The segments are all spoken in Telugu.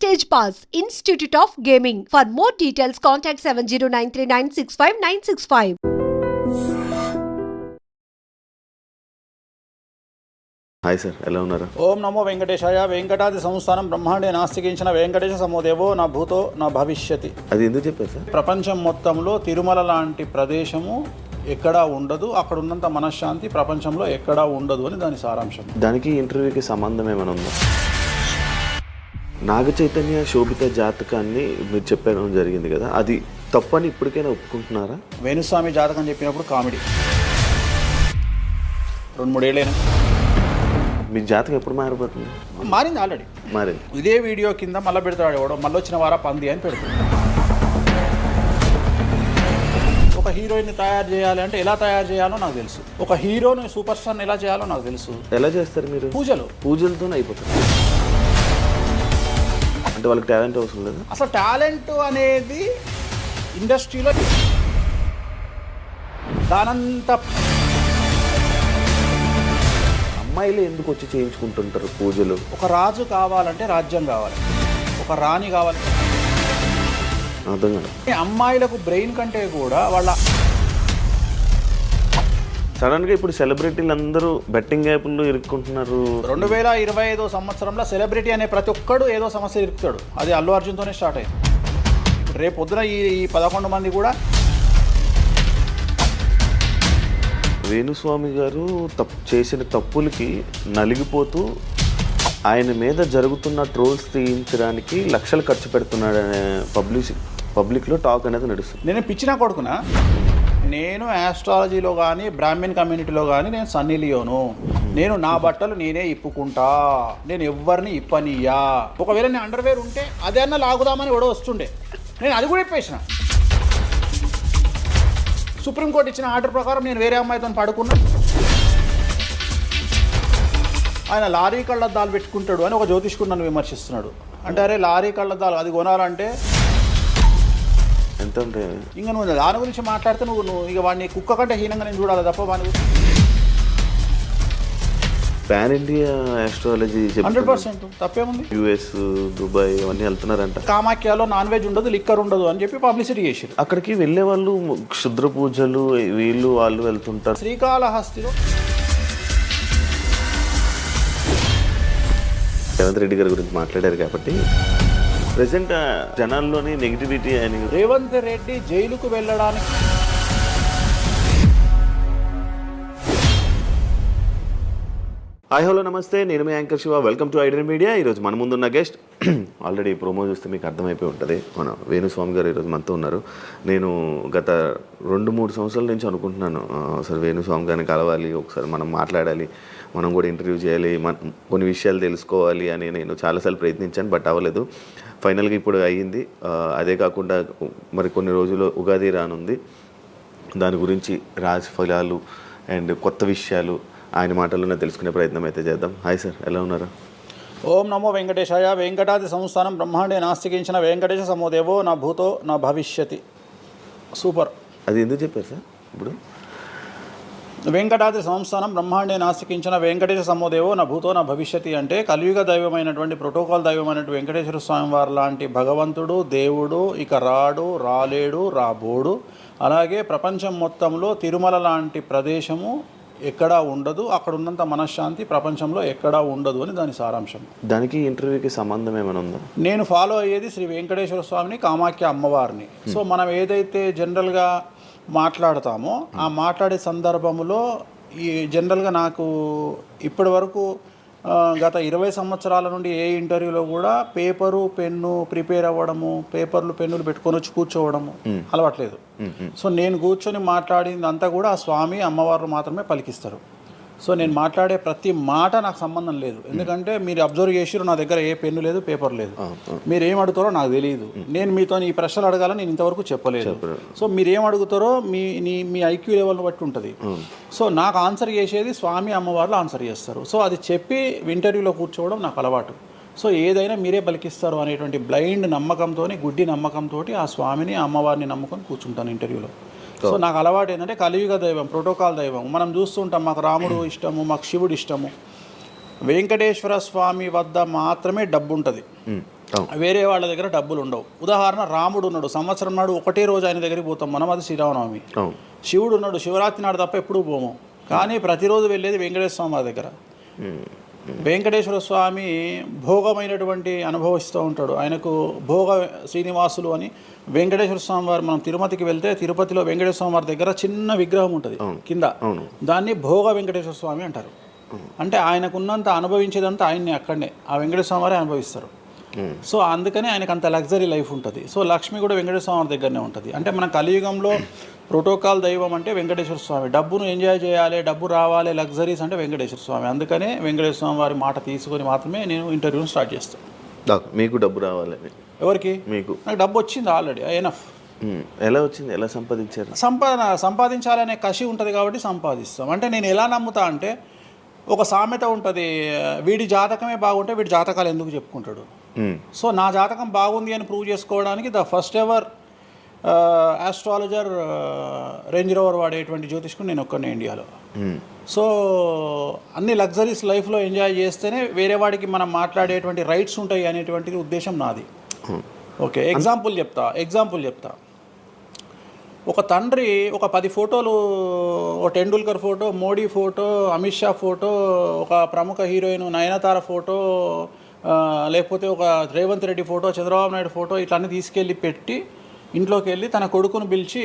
Stage Pass, Institute of Gaming. For more details, contact 7093965965965. Hi sir, ఎలా ఉన్నారు? ఓం నమో వెంకటేశాయ. వెంకటాది సంస్థానం బ్రహ్మాండే నాస్తికించిన వెంకటేశ సమోదేవో నా భూతో నా భవిష్యతి. అది ఎందుకు చెప్పారు సార్? ప్రపంచం మొత్తంలో తిరుమల లాంటి ప్రదేశము ఎక్కడా ఉండదు, అక్కడ ఉన్నంత మనశ్శాంతి ప్రపంచంలో ఎక్కడా ఉండదు అని దాని సారాంశం. దానికి ఇంటర్వ్యూకి సంబంధం ఏమైనా ఉందా? నాగ చైతన్య శోభిత జాతకాన్ని మీరు చెప్పడం జరిగింది కదా, అది తప్పని ఇప్పటికైనా ఒప్పుకుంటున్నారా? వేణుస్వామి జాతకం చెప్పినప్పుడు కామెడీ 2-3 ఏళ్ళైనా. మీ జాతకం ఎప్పుడు మారిపోతుంది? మారింది ఆల్రెడీ. మారింది. ఇదే వీడియో కింద మళ్ళీ పెడతాడు ఎవడో, మళ్ళీ వచ్చిన వారా పంది అని పెడతాడు. ఒక హీరోయిన్ని తయారు చేయాలి అంటే ఎలా తయారు చేయాలో నాకు తెలుసు, ఒక హీరోని సూపర్ స్టార్ని ఎలా చేయాలో నాకు తెలుసు. ఎలా చేస్తారు మీరు? పూజలతోనే అయిపోతుంది. అంటే వాళ్ళకి టాలెంట్ అవసరం లేదు. అసలు టాలెంట్ అనేది ఇండస్ట్రీలో దానంత అమ్మాయిలు ఎందుకు వచ్చి చేయించుకుంటుంటారు పూజలు? ఒక రాజు కావాలంటే రాజ్యం కావాలి, ఒక రాణి కావాలి. అర్థం కాదు. అమ్మాయిలకు బ్రెయిన్ కంటే కూడా వాళ్ళ సడన్గా ఇప్పుడు సెలబ్రిటీలు అందరూ బెట్టింగ్ యాప్లు ఇరుక్కుంటున్నారు. 2025 సంవత్సరంలో సెలబ్రిటీ అనే ప్రతి ఒక్కడు ఏదో సమస్య ఇరుకుతాడు. అది అల్లు అర్జున్తోనే స్టార్ట్ అయింది. రేపు పొద్దున ఈ 11 మంది కూడా. వేణుస్వామి గారు చేసిన తప్పులకి నలిగిపోతూ ఆయన మీద జరుగుతున్న ట్రోల్స్ తీయించడానికి లక్షలు ఖర్చు పెడుతున్నాడనే పబ్లిక్లో టాక్ అనేది నడుస్తుంది. నేను పిచ్చినా కొడుకునా, నేను ఆస్ట్రాలజీలో కానీ బ్రాహ్మణ్ కమ్యూనిటీలో కానీ నేను సన్నీ లియోను. నేను నా బట్టలు నేనే ఇప్పుకుంటా, నేను ఎవ్వరిని ఇప్పనియ్యా. ఒకవేళ నేను అండర్వేర్ ఉంటే అదే అన్న లాగుదామని ఎవడో వస్తుండే, నేను అది కూడా ఇప్పేసిన. సుప్రీంకోర్టు ఇచ్చిన ఆర్డర్ ప్రకారం నేను వేరే అమ్మాయితో పడుకున్నా. ఆయన లారీ కళ్ళద్దాలు పెట్టుకుంటాడు అని ఒక జ్యోతిష్కుడు నన్ను విమర్శిస్తున్నాడు. అంటే అరే లారీ కళ్ళద్దాలు అది కొనాలంటే ఎంత అంటే ఇంకా నువ్వు దాని గురించి మాట్లాడితే నువ్వు ఇక వాడిని కుక్క కంటే హీనంగా నేను చూడాలి తప్ప వాడిని. పాన్ ఇండియా ఆస్ట్రాలజీ 100% తప్పేముంది. యుఎస్, దుబాయ్ అవన్నీ వెళ్తున్నారంట. కామాఖ్యలో నాన్ వెజ్ ఉండదు, లిక్కర్ ఉండదు అని చెప్పి పబ్లిసిటీ చేశారు. అక్కడికి వెళ్ళే వాళ్ళు క్షుద్ర పూజలు వీళ్ళు వాళ్ళు వెళ్తుంటారు. శ్రీకాళహస్తిలో రేవంత్ రెడ్డి గారి గురించి మాట్లాడారు కాబట్టి ప్రెసెంట్ జనాల్లోని నెగిటివిటీ అని. రేవంత్ రెడ్డి జైలుకు వెళ్ళడానికి హాయ్ హలో నమస్తే, నేను మీ anchor Shiva. Welcome to Aiden media. ఈరోజు మన ముందున్న గెస్ట్ ఆల్రెడీ ప్రోమో చూస్తే మీకు అర్థమైపోయి ఉంటుంది, మన వేణుస్వామి గారు ఈరోజు మనతో ఉన్నారు. నేను గత 2-3 సంవత్సరాల నుంచి అనుకుంటున్నాను అసలు వేణుస్వామి గారిని కలవాలి, ఒకసారి మనం మాట్లాడాలి, మనం కూడా ఇంటర్వ్యూ చేయాలి, కొన్ని విషయాలు తెలుసుకోవాలి అని నేను చాలాసార్లు ప్రయత్నించాను, బట్ అవ్వలేదు. ఫైనల్గా ఇప్పుడు అయ్యింది. అదే కాకుండా మరి కొన్ని రోజులు ఉగాది రానుంది, దాని గురించి రాశి ఫలాలు అండ్ కొత్త విషయాలు ఆయన మాటల్లోనే తెలుసుకునే ప్రయత్నం అయితే చేద్దాం. హాయ్ సార్, ఎలా ఉన్నారు? ఓం నమో వెంకటేశాయ. వెంకటాది సంస్థానం బ్రహ్మాండే నాస్తికించిన వెంకటేశ సమోదేవో నా భూతో నా భవిష్యతి. సూపర్. అది ఎందుకు చెప్పారు సార్? ఇప్పుడు వెంకటాద్రి సంస్థానం బ్రహ్మాండే నాస్తికించిన వెంకటేశ సమోదేవో నా భూతో నా భవిష్యతి అంటే కలియుగ దైవమైనటువంటి ప్రోటోకాల్ దైవమైనటువంటి వెంకటేశ్వర స్వామి వారు లాంటి భగవంతుడు, దేవుడు ఇక రాడు, రాలేడు, రాబోడు. అలాగే ప్రపంచం మొత్తంలో తిరుమల లాంటి ప్రదేశము ఎక్కడా ఉండదు, అక్కడ ఉన్నంత మనశ్శాంతి ప్రపంచంలో ఎక్కడా ఉండదు అని దాని సారాంశం. దానికి ఇంటర్వ్యూకి సంబంధం ఏమైనా ఉందా? నేను ఫాలో అయ్యేది శ్రీ వెంకటేశ్వర స్వామిని, కామాఖ్య అమ్మవారిని. సో మనం ఏదైతే జనరల్గా మాట్లాడతామో ఆ మాట్లాడే సందర్భంలో ఈ జనరల్గా నాకు ఇప్పటి వరకు గత 20 సంవత్సరాల నుండి ఏ ఇంటర్వ్యూలో కూడా పేపరు పెన్ను ప్రిపేర్ అవ్వడము, పేపర్లు పెన్నులు పెట్టుకొని వచ్చి కూర్చోవడము అలవాట్లేదు. సో నేను కూర్చొని మాట్లాడింది అంతా కూడా ఆ స్వామి అమ్మవారు మాత్రమే పలికిస్తారు. సో నేను మాట్లాడే ప్రతి మాట నాకు సంబంధం లేదు, ఎందుకంటే మీరు అబ్జర్వ్ చేసిరు నా దగ్గర ఏ పెన్ను లేదు, పేపర్ లేదు. మీరు ఏం అడుగుతారో నాకు తెలియదు, నేను మీతో ఈ ప్రశ్నలు అడగాలని నేను ఇంతవరకు చెప్పలేదు. సో మీరు ఏం అడుగుతారో మీ ఐక్యూ లెవెల్ని బట్టి ఉంటుంది. సో నాకు ఆన్సర్ చేసేది స్వామి అమ్మవార్లు ఆన్సర్ చేస్తారు. సో అది చెప్పి ఇంటర్వ్యూలో కూర్చోవడం నాకు అలవాటు. సో ఏదైనా మీరే పలికిస్తారు అనేటువంటి బ్లైండ్ నమ్మకంతో, గుడ్డి నమ్మకంతో ఆ స్వామిని అమ్మవారిని నమ్ముకొని కూర్చుంటాను ఇంటర్వ్యూలో. సో నాకు అలవాటు ఏంటంటే కలియుగ దైవం, ప్రోటోకాల్ దైవం మనం చూస్తుంటాం. మాకు రాముడు ఇష్టము, మాకు శివుడు ఇష్టము. వెంకటేశ్వర స్వామి వద్ద మాత్రమే డబ్బు ఉంటుంది. వేరే వాళ్ళ దగ్గర డబ్బులు ఉండవు. ఉదాహరణ రాముడు ఉన్నాడు, సంవత్సరం నాడు ఒకటే రోజు ఆయన దగ్గరికి పోతాం మనం, అది శ్రీరామనవమి. శివుడు ఉన్నాడు, శివరాత్రి నాడు తప్ప ఎప్పుడూ పోము, కానీ ప్రతిరోజు వెళ్ళేది వెంకటేశ్వర స్వామి వారి దగ్గర. వెంకటేశ్వర స్వామి భోగమైనటువంటి అనుభవిస్తూ ఉంటాడు. ఆయనకు భోగ శ్రీనివాసులు అని వెంకటేశ్వర స్వామి వారు, మనం తిరుపతికి వెళ్తే తిరుపతిలో వెంకటేశ్వర స్వామి వారి దగ్గర చిన్న విగ్రహం ఉంటుంది కింద, దాన్ని భోగ వెంకటేశ్వర స్వామి అంటారు. అంటే ఆయనకున్నంత అనుభవించేదంతా ఆయన్ని అక్కడనే ఆ వెంకటేశ్వర స్వామి వారే అనుభవిస్తారు. సో అందుకనే ఆయనకు అంత లగ్జరీ లైఫ్ ఉంటుంది. సో లక్ష్మి కూడా వెంకటేశ్వర స్వామి దగ్గరనే ఉంటుంది. అంటే మన కలియుగంలో ప్రోటోకాల్ దైవం అంటే వెంకటేశ్వర స్వామి. డబ్బును ఎంజాయ్ చేయాలి, డబ్బు రావాలి, లగ్జరీస్ అంటే వెంకటేశ్వర స్వామి. అందుకనే వెంకటేశ్వర స్వామి వారి మాట తీసుకొని మాత్రమే నేను ఇంటర్వ్యూని స్టార్ట్ చేస్తాను. మీకు డబ్బు రావాలి? ఎవరికి? మీకు. నాకు డబ్బు వచ్చింది ఆల్రెడీ, ఎనఫ్. ఎలా వచ్చింది? ఎలా సంపాదించారు? సంపాదించాలనే కసి ఉంటుంది కాబట్టి సంపాదిస్తాం. అంటే నేను ఎలా నమ్ముతా అంటే, ఒక సామెత ఉంటుంది, వీడి జాతకమే బాగుంటే వీడి జాతకాలు ఎందుకు చెప్పుకుంటాడు. సో నా జాతకం బాగుంది అని ప్రూవ్ చేసుకోవడానికి the first ever astrologer range rover వాడేటువంటి జ్యోతిష్కుడు నేను ఒక్కనే ఇండియాలో. సో అన్ని లగ్జరీస్ లైఫ్లో ఎంజాయ్ చేస్తేనే వేరే వాడికి మనం మాట్లాడేటువంటి రైట్స్ ఉంటాయి అనేటువంటిది ఉద్దేశం నాది. ఓకే, ఎగ్జాంపుల్ చెప్తా. ఒక తండ్రి ఒక 10 ఫోటోలు, ఒక Tendulkar photo, Modi photo, Amit Shah photo, ఒక ప్రముఖ హీరోయిన్ నయనతార ఫోటో, లేకపోతే ఒక రేవంత్ రెడ్డి ఫోటో, చంద్రబాబు నాయుడు ఫోటో, ఇట్లా అన్నీ తీసుకెళ్ళి పెట్టి ఇంట్లోకి వెళ్ళి తన కొడుకును పిలిచి,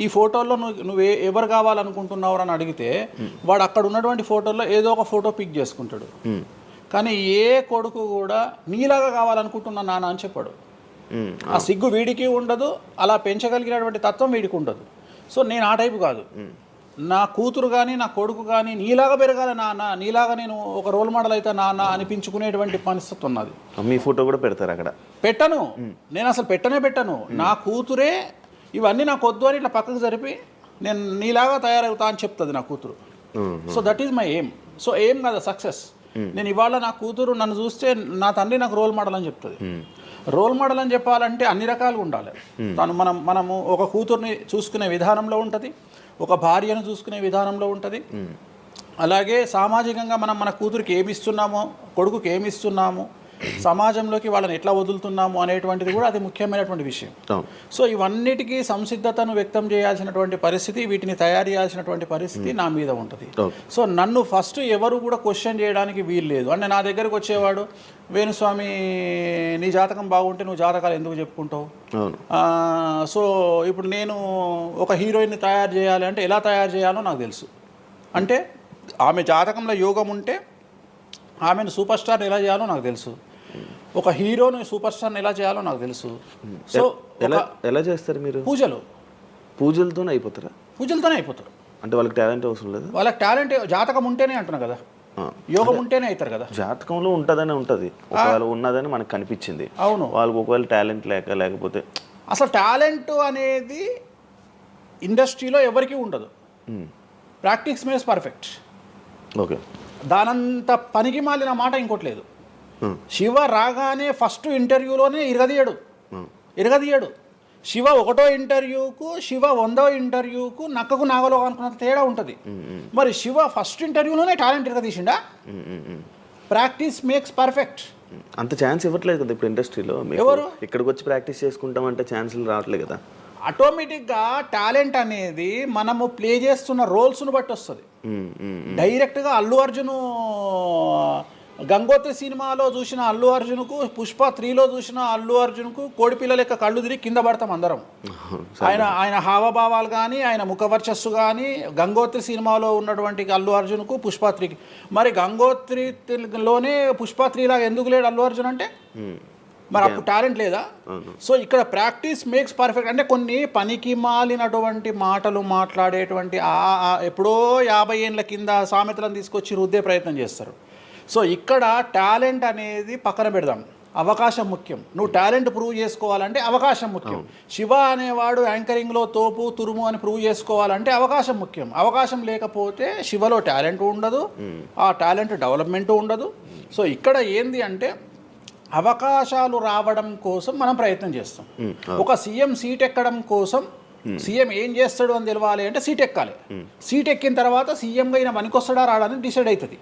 ఈ ఫోటోల్లో నువ్వు ఎవరు కావాలనుకుంటున్నావు అని అడిగితే వాడు అక్కడ ఉన్నటువంటి ఫోటోల్లో ఏదో ఒక ఫోటో పిక్ చేసుకుంటాడు. కానీ ఏ కొడుకు కూడా నీలాగా కావాలనుకుంటున్నా నాన్న అని చెప్పాడు. ఆ సిగ్గు వీడికి ఉండదు, అలా పెంచగలిగినటువంటి తత్వం వీడికి ఉండదు. సో నేను ఆ టైపు కాదు. నా కూతురు కానీ నా కొడుకు కానీ నీలాగా పెరగాలి నాన్న, నీలాగా నేను ఒక రోల్ మోడల్ అయితే నాన్న అనిపించుకునేటువంటి పరిస్థితి ఉన్నది. మీ ఫోటో కూడా పెడతారు అక్కడ? పెట్టను, నేను అసలు పెట్టను. నా కూతురే ఇవన్నీ నాకు వద్దు అని ఇట్లా పక్కకు జరిపి నేను నీలాగా తయారవుతా అని చెప్తుంది నా కూతురు. So that is my aim. So aim కదా సక్సెస్. నేను ఇవాళ నా కూతురు నన్ను చూస్తే నా తండ్రి నాకు రోల్ మోడల్ అని చెప్తుంది. రోల్ మోడల్ అని చెప్పాలంటే అన్ని రకాలుగా ఉండాలి. మనము ఒక కూతుర్ని చూసుకునే విధానంలో ఉంటుంది, ఒక భార్యను చూసుకునే విధానంలో ఉంటుంది. అలాగే సామాజికంగా మనం మన కూతురికి ఏమి ఇస్తున్నామో, కొడుకుకి ఏమి ఇస్తున్నాము, సమాజంలోకి వాళ్ళని ఎట్లా వదులుతున్నాము అనేటువంటిది కూడా అది ముఖ్యమైనటువంటి విషయం. సో ఇవన్నిటికీ సంసిద్ధతను వ్యక్తం చేయాల్సినటువంటి పరిస్థితి, వీటిని తయారు చేయాల్సినటువంటి పరిస్థితి నా మీద ఉంటుంది. సో నన్ను ఫస్ట్ ఎవరు కూడా క్వశ్చన్ చేయడానికి వీలు లేదు. అంటే నా దగ్గరకు వచ్చేవాడు, వేణుస్వామి నీ జాతకం బాగుంటే నువ్వు జాతకాలు ఎందుకు చెప్పుకుంటావు? సో ఇప్పుడు నేను ఒక హీరోయిన్ని తయారు చేయాలి అంటే ఎలా తయారు చేయాలో నాకు తెలుసు. అంటే ఆమె జాతకంలో యోగం ఉంటే ఆమెను సూపర్ స్టార్ ఎలా చేయాలో నాకు తెలుసు, ఒక హీరోని సూపర్ స్టార్ని ఎలా చేయాలో నాకు తెలుసు. సో ఎలా చేస్తారు మీరు? పూజలతోనే అయిపోతారా? పూజలతోనే అయిపోతారు. అంటే వాళ్ళకి టాలెంట్ అవసరం లేదు? వాళ్ళకి టాలెంట్ జాతకం ఉంటేనే అంటున్నా కదా, యోగం ఉంటేనే అవుతారు కదా. జాతకంలో ఉంటుందని ఉంటుంది, ఒకవేళ ఉన్నదని మనకు కనిపించింది. అవును, వాళ్ళకి ఒకవేళ టాలెంట్ లేకపోతే అసలు టాలెంట్ అనేది ఇండస్ట్రీలో ఎవరికీ ఉండదు. Practice makes perfect. ఓకే, దానంత పనికి మాలిన మాట ఇంకోటి లేదు. శివ రాగానే ఫస్ట్ ఇంటర్వ్యూలోనే ఇరగదీయడు. శివ 1వ ఇంటర్వ్యూకు, శివ 100వ ఇంటర్వ్యూకు నక్కకు నాగలో అనుకున్నంత తేడా ఉంటుంది. మరి శివ ఫస్ట్ ఇంటర్వ్యూలోనే టాలెంట్ ఇరగదీసిండా? Practice makes perfect. అంత ఛాన్స్ ఇవ్వట్లేదు కదా ఇప్పుడు ఇండస్ట్రీలో. ఎవరు ఇక్కడికి వచ్చి ప్రాక్టీస్ చేసుకుంటామంటే ఛాన్సులు రావట్లేదు కదా. ఆటోమేటిక్గా టాలెంట్ అనేది మనము ప్లే చేస్తున్న రోల్స్ను బట్టి వస్తుంది. డైరెక్ట్గా అల్లు అర్జున్ గంగోత్రి సినిమాలో చూసిన అల్లు అర్జున్కు, పుష్ప 3లో చూసిన అల్లు అర్జున్కు కోడిపిల్ల లెక్క కళ్ళు తిరిగి కింద పడతాం అందరం. ఆయన హావభావాలు కానీ, ఆయన ముఖవర్చస్సు కానీ, గంగోత్రి సినిమాలో ఉన్నటువంటి అల్లు అర్జున్కు, పుష్ప 3కి. మరి గంగోత్రిలోనే పుష్ప 3 లాగా ఎందుకు లేడు అల్లు అర్జున్ అంటే? మరి అప్పుడు టాలెంట్ లేదా? సో ఇక్కడ ప్రాక్టీస్ మేక్స్ పర్ఫెక్ట్. అంటే కొన్ని పనికి మాలినటువంటి మాటలు మాట్లాడేటువంటి ఎప్పుడో 50 ఏళ్ళ కింద సామెతలను తీసుకొచ్చి రుద్దే ప్రయత్నం చేస్తారు. సో ఇక్కడ టాలెంట్ అనేది పక్కన పెడదాం, అవకాశం ముఖ్యం. నువ్వు టాలెంట్ ప్రూవ్ చేసుకోవాలంటే అవకాశం ముఖ్యం. శివ అనేవాడు యాంకరింగ్లో తోపు తురుము అని ప్రూవ్ చేసుకోవాలంటే అవకాశం ముఖ్యం. అవకాశం లేకపోతే శివలో టాలెంట్ ఉండదు, ఆ టాలెంట్ డెవలప్మెంట్ ఉండదు. సో ఇక్కడ ఏంది అంటే అవకాశాలు రావడం కోసం మనం ప్రయత్నం చేస్తాం. ఒక సీఎం సీట్ ఎక్కడం కోసం సీఎం ఏం చేస్తాడు అని తెలవాలి అంటే సీట్ ఎక్కాలి. సీట్ ఎక్కిన తర్వాత సీఎంగా ఈయన పనికొస్తాడా రాడని డిసైడ్ అవుతుంది.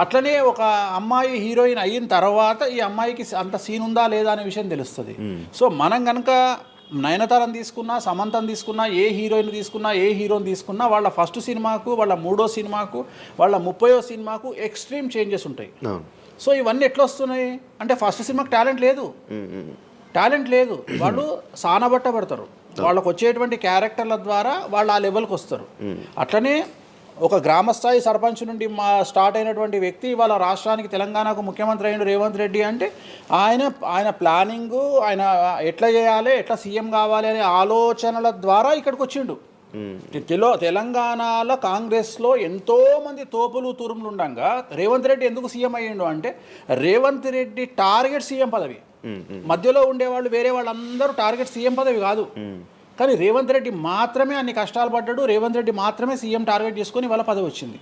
అట్లనే ఒక అమ్మాయి హీరోయిన్ అయిన తర్వాత ఈ అమ్మాయికి అంత సీన్ ఉందా లేదా అనే విషయం తెలుస్తుంది. సో మనం కనుక నయనతారని తీసుకున్నా, సమంతని తీసుకున్నా, ఏ హీరోయిన్ తీసుకున్నా, ఏ హీరోని తీసుకున్నా, వాళ్ళ ఫస్ట్ సినిమాకు, వాళ్ళ 3వ సినిమాకు, వాళ్ళ 30వ సినిమాకు ఎక్స్ట్రీమ్ చేంజెస్ ఉంటాయి. సో ఇవన్నీ ఎట్లా వస్తున్నాయి అంటే ఫస్ట్ సినిమాకి టాలెంట్ లేదు, వాళ్ళు సానబట్టబడతారు. వాళ్ళకు వచ్చేటువంటి క్యారెక్టర్ల ద్వారా వాళ్ళు ఆ లెవెల్కి వస్తారు. అట్లనే ఒక గ్రామస్థాయి సర్పంచ్ నుండి స్టార్ట్ అయినటువంటి వ్యక్తి వాళ్ళ రాష్ట్రానికి తెలంగాణకు ముఖ్యమంత్రి అయిన రేవంత్ రెడ్డి అంటే ఆయన ప్లానింగు, ఆయన ఎట్లా చేయాలి, ఎట్లా సీఎం కావాలి అనే ఆలోచనల ద్వారా ఇక్కడికి వచ్చిండు. తెలంగాణలో కాంగ్రెస్లో ఎంతోమంది తోపులు తురుములు ఉండగా రేవంత్ రెడ్డి ఎందుకు సీఎం అయ్యిండు అంటే రేవంత్ రెడ్డి టార్గెట్ సీఎం పదవి. మధ్యలో ఉండేవాళ్ళు వేరే వాళ్ళందరూ టార్గెట్ సీఎం పదవి కాదు, కానీ రేవంత్ రెడ్డి మాత్రమే అన్ని కష్టాలు పడ్డాడు. రేవంత్ రెడ్డి మాత్రమే సీఎం టార్గెట్ చేసుకొని వాళ్ళ పదవి వచ్చింది.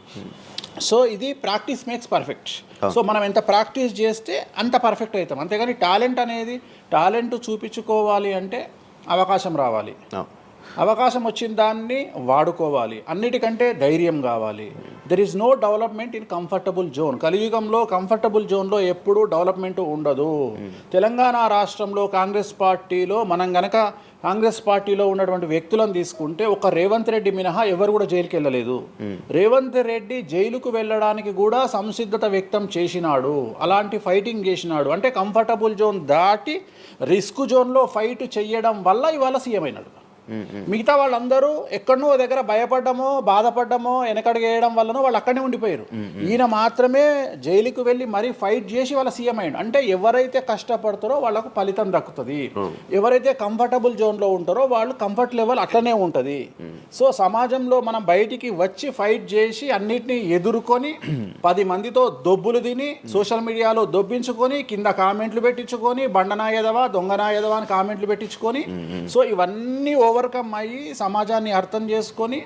సో ఇది ప్రాక్టీస్ మేక్స్ పర్ఫెక్ట్. సో మనం ఎంత ప్రాక్టీస్ చేస్తే అంత పర్ఫెక్ట్ అవుతాం. అంతేగాని టాలెంట్ చూపించుకోవాలి అంటే అవకాశం రావాలి, అవకాశం వచ్చిన దాన్ని వాడుకోవాలి. అన్నిటికంటే ధైర్యం కావాలి. There is no development in comfortable zone. కలియుగంలో కంఫర్టబుల్ జోన్లో ఎప్పుడూ డెవలప్మెంట్ ఉండదు. తెలంగాణ రాష్ట్రంలో కాంగ్రెస్ పార్టీలో ఉన్నటువంటి వ్యక్తులను తీసుకుంటే ఒక రేవంత్ రెడ్డి మినహా ఎవరు కూడా జైలుకి వెళ్ళలేదు. రేవంత్ రెడ్డి జైలుకు వెళ్ళడానికి కూడా సంసిద్ధత వ్యక్తం చేసినాడు, అలాంటి ఫైటింగ్ చేసినాడు. అంటే కంఫర్టబుల్ జోన్ దాటి రిస్క్ జోన్లో ఫైట్ చేయడం వల్ల ఇవాళ సీఎం అయినాడు. మిగతా వాళ్ళందరూ ఎక్కడనో దగ్గర భయపడ్డమో, బాధపడ్డమో, వెనకడికి వేయడం వల్లనో వాళ్ళు అక్కడనే ఉండిపోయారు. ఈయన మాత్రమే జైలుకు వెళ్ళి మరీ ఫైట్ చేసి వాళ్ళ సీఎం అయ్యాడు. అంటే ఎవరైతే కష్టపడతారో వాళ్ళకు ఫలితం దక్కుతుంది, ఎవరైతే కంఫర్టబుల్ జోన్లో ఉంటారో వాళ్ళు కంఫర్ట్ లెవెల్ అట్లనే ఉంటుంది. సో సమాజంలో మనం బయటికి వచ్చి ఫైట్ చేసి అన్నిటినీ ఎదుర్కొని 10 మందితో దొబ్బులు తిని సోషల్ మీడియాలో దొబ్బించుకొని కింద కామెంట్లు పెట్టించుకొని బండనాయదవా దొంగనాయదవా అని కామెంట్లు పెట్టించుకొని సో ఇవన్నీ ఓవర్కమ్ అయ్యి సమాజాన్ని అర్థం చేసుకొని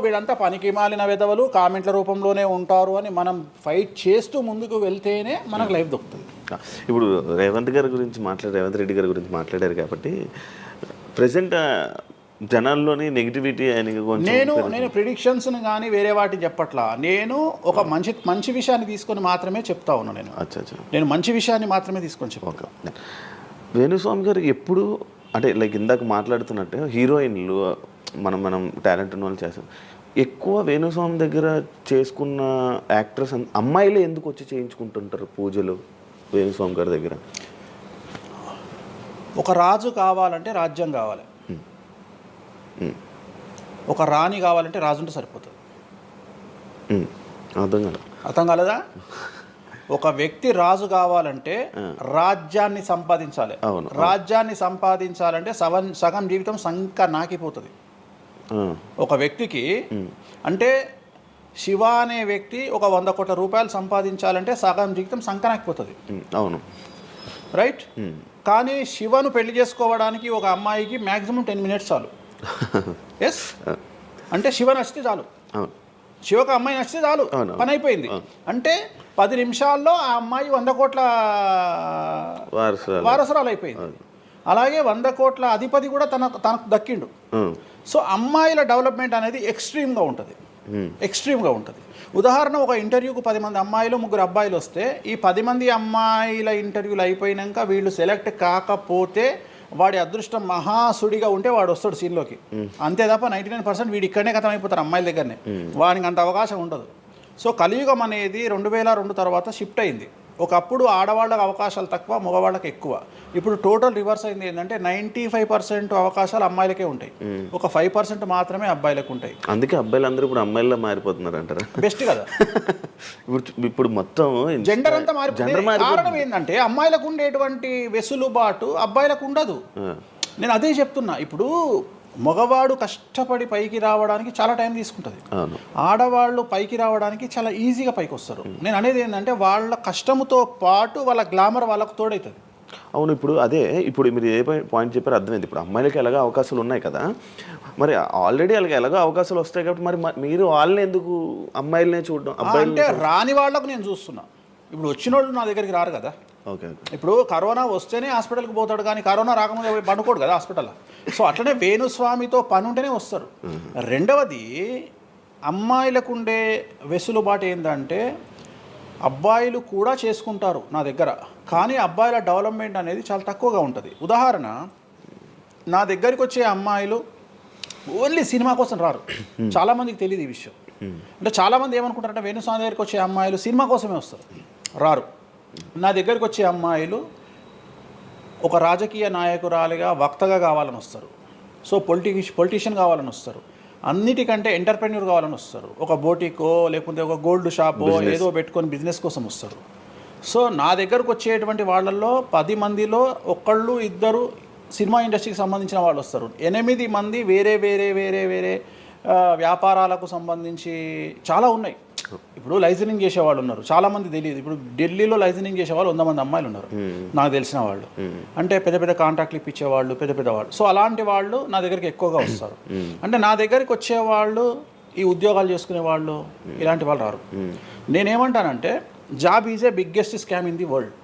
వీళ్ళంతా పనికి మాలిన వెధవలు కామెంట్ల రూపంలోనే ఉంటారు అని మనం ఫైట్ చేస్తూ ముందుకు వెళ్తేనే మనకు లైఫ్ దొరుకుతుంది. ఇప్పుడు రేవంత్ రెడ్డి గారి గురించి మాట్లాడారు కాబట్టి ప్రజెంట్ జనాల్లోని నెగిటివిటీ నేను ప్రిడిక్షన్స్ని కానీ వేరే వాటి చెప్పట్లా. నేను ఒక మంచి విషయాన్ని తీసుకొని మాత్రమే చెప్తా ఉన్నాను. నేను మంచి విషయాన్ని మాత్రమే తీసుకొని చెప్పాను. వేణుస్వామి గారు ఎప్పుడు అంటే లైక్ ఇందాక మాట్లాడుతున్నట్టు హీరోయిన్లు మనం టాలెంట్ ఉన్న వాళ్ళు చేస్తాం. ఎక్కువ వేణుస్వామి దగ్గర చేసుకున్న యాక్టర్స్ అమ్మాయిలే ఎందుకు వచ్చి చేయించుకుంటుంటారు పూజలు వేణుస్వామి గారి దగ్గర? ఒక రాజు కావాలంటే రాజ్యం కావాలి, ఒక రాణి కావాలంటే రాజుంటే సరిపోతుంది. అర్థం కాలేదా? ఒక వ్యక్తి రాజు కావాలంటే రాజ్యాన్ని సంపాదించాలి. రాజ్యాన్ని సంపాదించాలంటే సగం జీవితం సంక నాకిపోతుంది ఒక వ్యక్తికి. అంటే శివ అనే వ్యక్తి ఒక 100 కోట్ల రూపాయలు సంపాదించాలంటే సగం జీవితం సంక నాకిపోతుంది. అవును, రైట్. కానీ శివను పెళ్లి చేసుకోవడానికి ఒక అమ్మాయికి మ్యాక్సిమం 10 మినిట్స్ చాలు. ఎస్, అంటే శివ నచ్చితే చాలు, శివకు అమ్మాయి నచ్చితే చాలు, పని అయిపోయింది. అంటే 10 నిమిషాల్లో ఆ అమ్మాయి 100 కోట్ల వారసురాలు అయిపోయింది. అలాగే 100 కోట్ల అధిపతి కూడా తనకు దక్కిండు. సో అమ్మాయిల డెవలప్మెంట్ అనేది ఎక్స్ట్రీమ్గా ఉంటుంది. ఉదాహరణ, ఒక ఇంటర్వ్యూకు 10 మంది అమ్మాయిలు 3 అబ్బాయిలు వస్తే ఈ 10 మంది అమ్మాయిల ఇంటర్వ్యూలు అయిపోయినాక వీళ్ళు సెలెక్ట్ కాకపోతే వాడి అదృష్టం మహాసుడిగా ఉంటే వాడు వస్తాడు సీన్లోకి. అంతే తప్ప 99% వీడు ఇక్కడనే కథం అయిపోతారు అమ్మాయిల దగ్గరనే, వాడికి అంత అవకాశం ఉండదు. సో కలియుగం అనేది 2002 తర్వాత షిఫ్ట్ అయింది. ఒకప్పుడు ఆడవాళ్ళకి అవకాశాలు తక్కువ, మగవాళ్ళకి ఎక్కువ. ఇప్పుడు టోటల్ రివర్స్ అయింది. ఏంటంటే 95% అవకాశాలు అమ్మాయిలకే ఉంటాయి, ఒక 5% మాత్రమే అబ్బాయిలకు ఉంటాయి. అందుకే అబ్బాయిలు అందరూ ఇప్పుడు అమ్మాయిలా మారిపోతున్నారు అంటారా? బెస్ట్ కదా. ఇప్పుడు మొత్తం జెండర్ అంతా మారిపోయింది. కారణం ఏంటంటే అమ్మాయిలకు ఉండేటువంటి వెసులుబాటు అబ్బాయిలకు ఉండదు. నేను అదే చెప్తున్నా. ఇప్పుడు మగవాడు కష్టపడి పైకి రావడానికి చాలా టైం తీసుకుంటుంది, ఆడవాళ్ళు పైకి రావడానికి చాలా ఈజీగా పైకి వస్తారు. నేను అనేది ఏంటంటే వాళ్ళ కష్టముతో పాటు వాళ్ళ గ్లామర్ వాళ్ళకు తోడవుతుంది. అవును, ఇప్పుడు మీరు ఏ పాయింట్ చెప్పారు అర్థమైంది. ఇప్పుడు అమ్మాయిలకి ఎలాగో అవకాశాలు ఉన్నాయి కదా, మరి ఆల్రెడీ వాళ్ళకి ఎలాగో అవకాశాలు వస్తాయి కాబట్టి మరి మీరు వాళ్ళని ఎందుకు అమ్మాయిలనే చూడడం? అంటే రాని వాళ్ళకు నేను చూస్తున్నా. ఇప్పుడు వచ్చిన వాళ్ళు నా దగ్గరికి రారు కదా. ఓకే. ఇప్పుడు కరోనా వస్తేనే హాస్పిటల్కి పోతాడు, కానీ కరోనా రాకముందే పోయి పండుకోడు కదా హాస్పిటల్. సో అట్లనే వేణుస్వామితో పని ఉంటేనే వస్తారు. రెండవది, అమ్మాయిలకు ఉండే వెసులుబాటు ఏంటంటే అబ్బాయిలు కూడా చేసుకుంటారు నా దగ్గర, కానీ అబ్బాయిల డెవలప్మెంట్ అనేది చాలా తక్కువగా ఉంటుంది. ఉదాహరణ, నా దగ్గరికి వచ్చే అమ్మాయిలు ఓన్లీ సినిమా కోసం రారు. చాలామందికి తెలియదు ఈ విషయం. అంటే చాలామంది ఏమనుకుంటారంటే వేణుస్వామి దగ్గరికి వచ్చే అమ్మాయిలు సినిమా కోసమే వస్తారు, రారు. నా దగ్గరికి వచ్చే అమ్మాయిలు ఒక రాజకీయ నాయకురాలిగా వక్తగా కావాలని వస్తారు. సో పొలిటీషియన్ కావాలని వస్తారు. అన్నిటికంటే ఎంటర్ప్రెన్యూర్ కావాలని వస్తారు. ఒక బోటికో లేకపోతే ఒక గోల్డ్ షాపో ఏదో పెట్టుకొని బిజినెస్ కోసం వస్తారు. సో నా దగ్గరకు వచ్చేటువంటి వాళ్ళల్లో 10 మందిలో ఒకళ్ళు ఇద్దరు సినిమా ఇండస్ట్రీకి సంబంధించిన వాళ్ళు వస్తారు. 8 మంది వేరే వేరే వేరే వేరే వ్యాపారాలకు సంబంధించి చాలా ఉన్నాయి. ఇప్పుడు లైసెన్సింగ్ చేసేవాళ్ళు ఉన్నారు, చాలామంది తెలియదు. ఇప్పుడు ఢిల్లీలో లైసెన్సింగ్ చేసేవాళ్ళు 100 మంది అమ్మాయిలు ఉన్నారు నాకు తెలిసిన వాళ్ళు. అంటే పెద్ద పెద్ద కాంట్రాక్ట్లు ఇప్పించేవాళ్ళు, పెద్ద పెద్ద వాళ్ళు. సో అలాంటి వాళ్ళు నా దగ్గరికి ఎక్కువగా వస్తారు. అంటే నా దగ్గరికి వచ్చేవాళ్ళు ఈ ఉద్యోగాలు చేసుకునే వాళ్ళు, ఇలాంటి వాళ్ళు రారు. నేనేమంటానంటే job is a biggest scam in the world.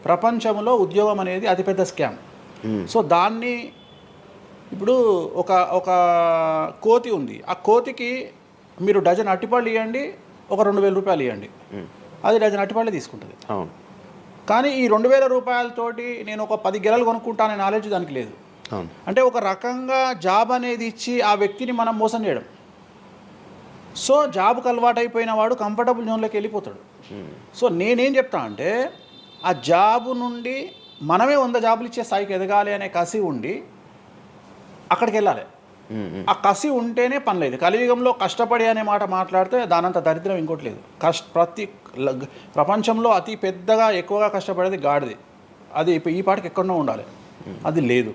ప్రపంచంలో ఉద్యోగం అనేది అతిపెద్ద స్కామ్. సో దాన్ని ఇప్పుడు ఒక కోతి ఉంది, ఆ కోతికి మీరు డజన్ అట్టిపళ్ళు ఇవ్వండి, ఒక 2,000 రూపాయలు ఇవ్వండి, అది డజన్ అట్టిపళ్ళే తీసుకుంటుంది. కానీ ఈ 2,000 రూపాయలతోటి నేను ఒక 10 గెలలు కొనుక్కుంటానే నాలెడ్జ్ దానికి లేదు. అంటే ఒక రకంగా జాబ్ అనేది ఇచ్చి ఆ వ్యక్తిని మనం మోసం చేయడం. సో జాబ్కి అలవాటు అయిపోయిన వాడు కంఫర్టబుల్ జోన్లోకి వెళ్ళిపోతాడు. సో నేనేం చెప్తా అంటే ఆ జాబు నుండి మనమే 100 జాబులు ఇచ్చే స్థాయికి ఎదగాలి అనే కసి ఉండి అక్కడికి వెళ్ళాలి. ఆ కసి ఉంటేనే పని లేదు. కలియుగంలో కష్టపడి అనే మాట మాట్లాడితే దానంత దరిద్రం ఇంకోటి లేదు. ప్రపంచంలో అతి పెద్దగా ఎక్కువగా కష్టపడేది గాడిది. అది ఈ పాటికి ఎక్కడో ఉండాలి, అది లేదు.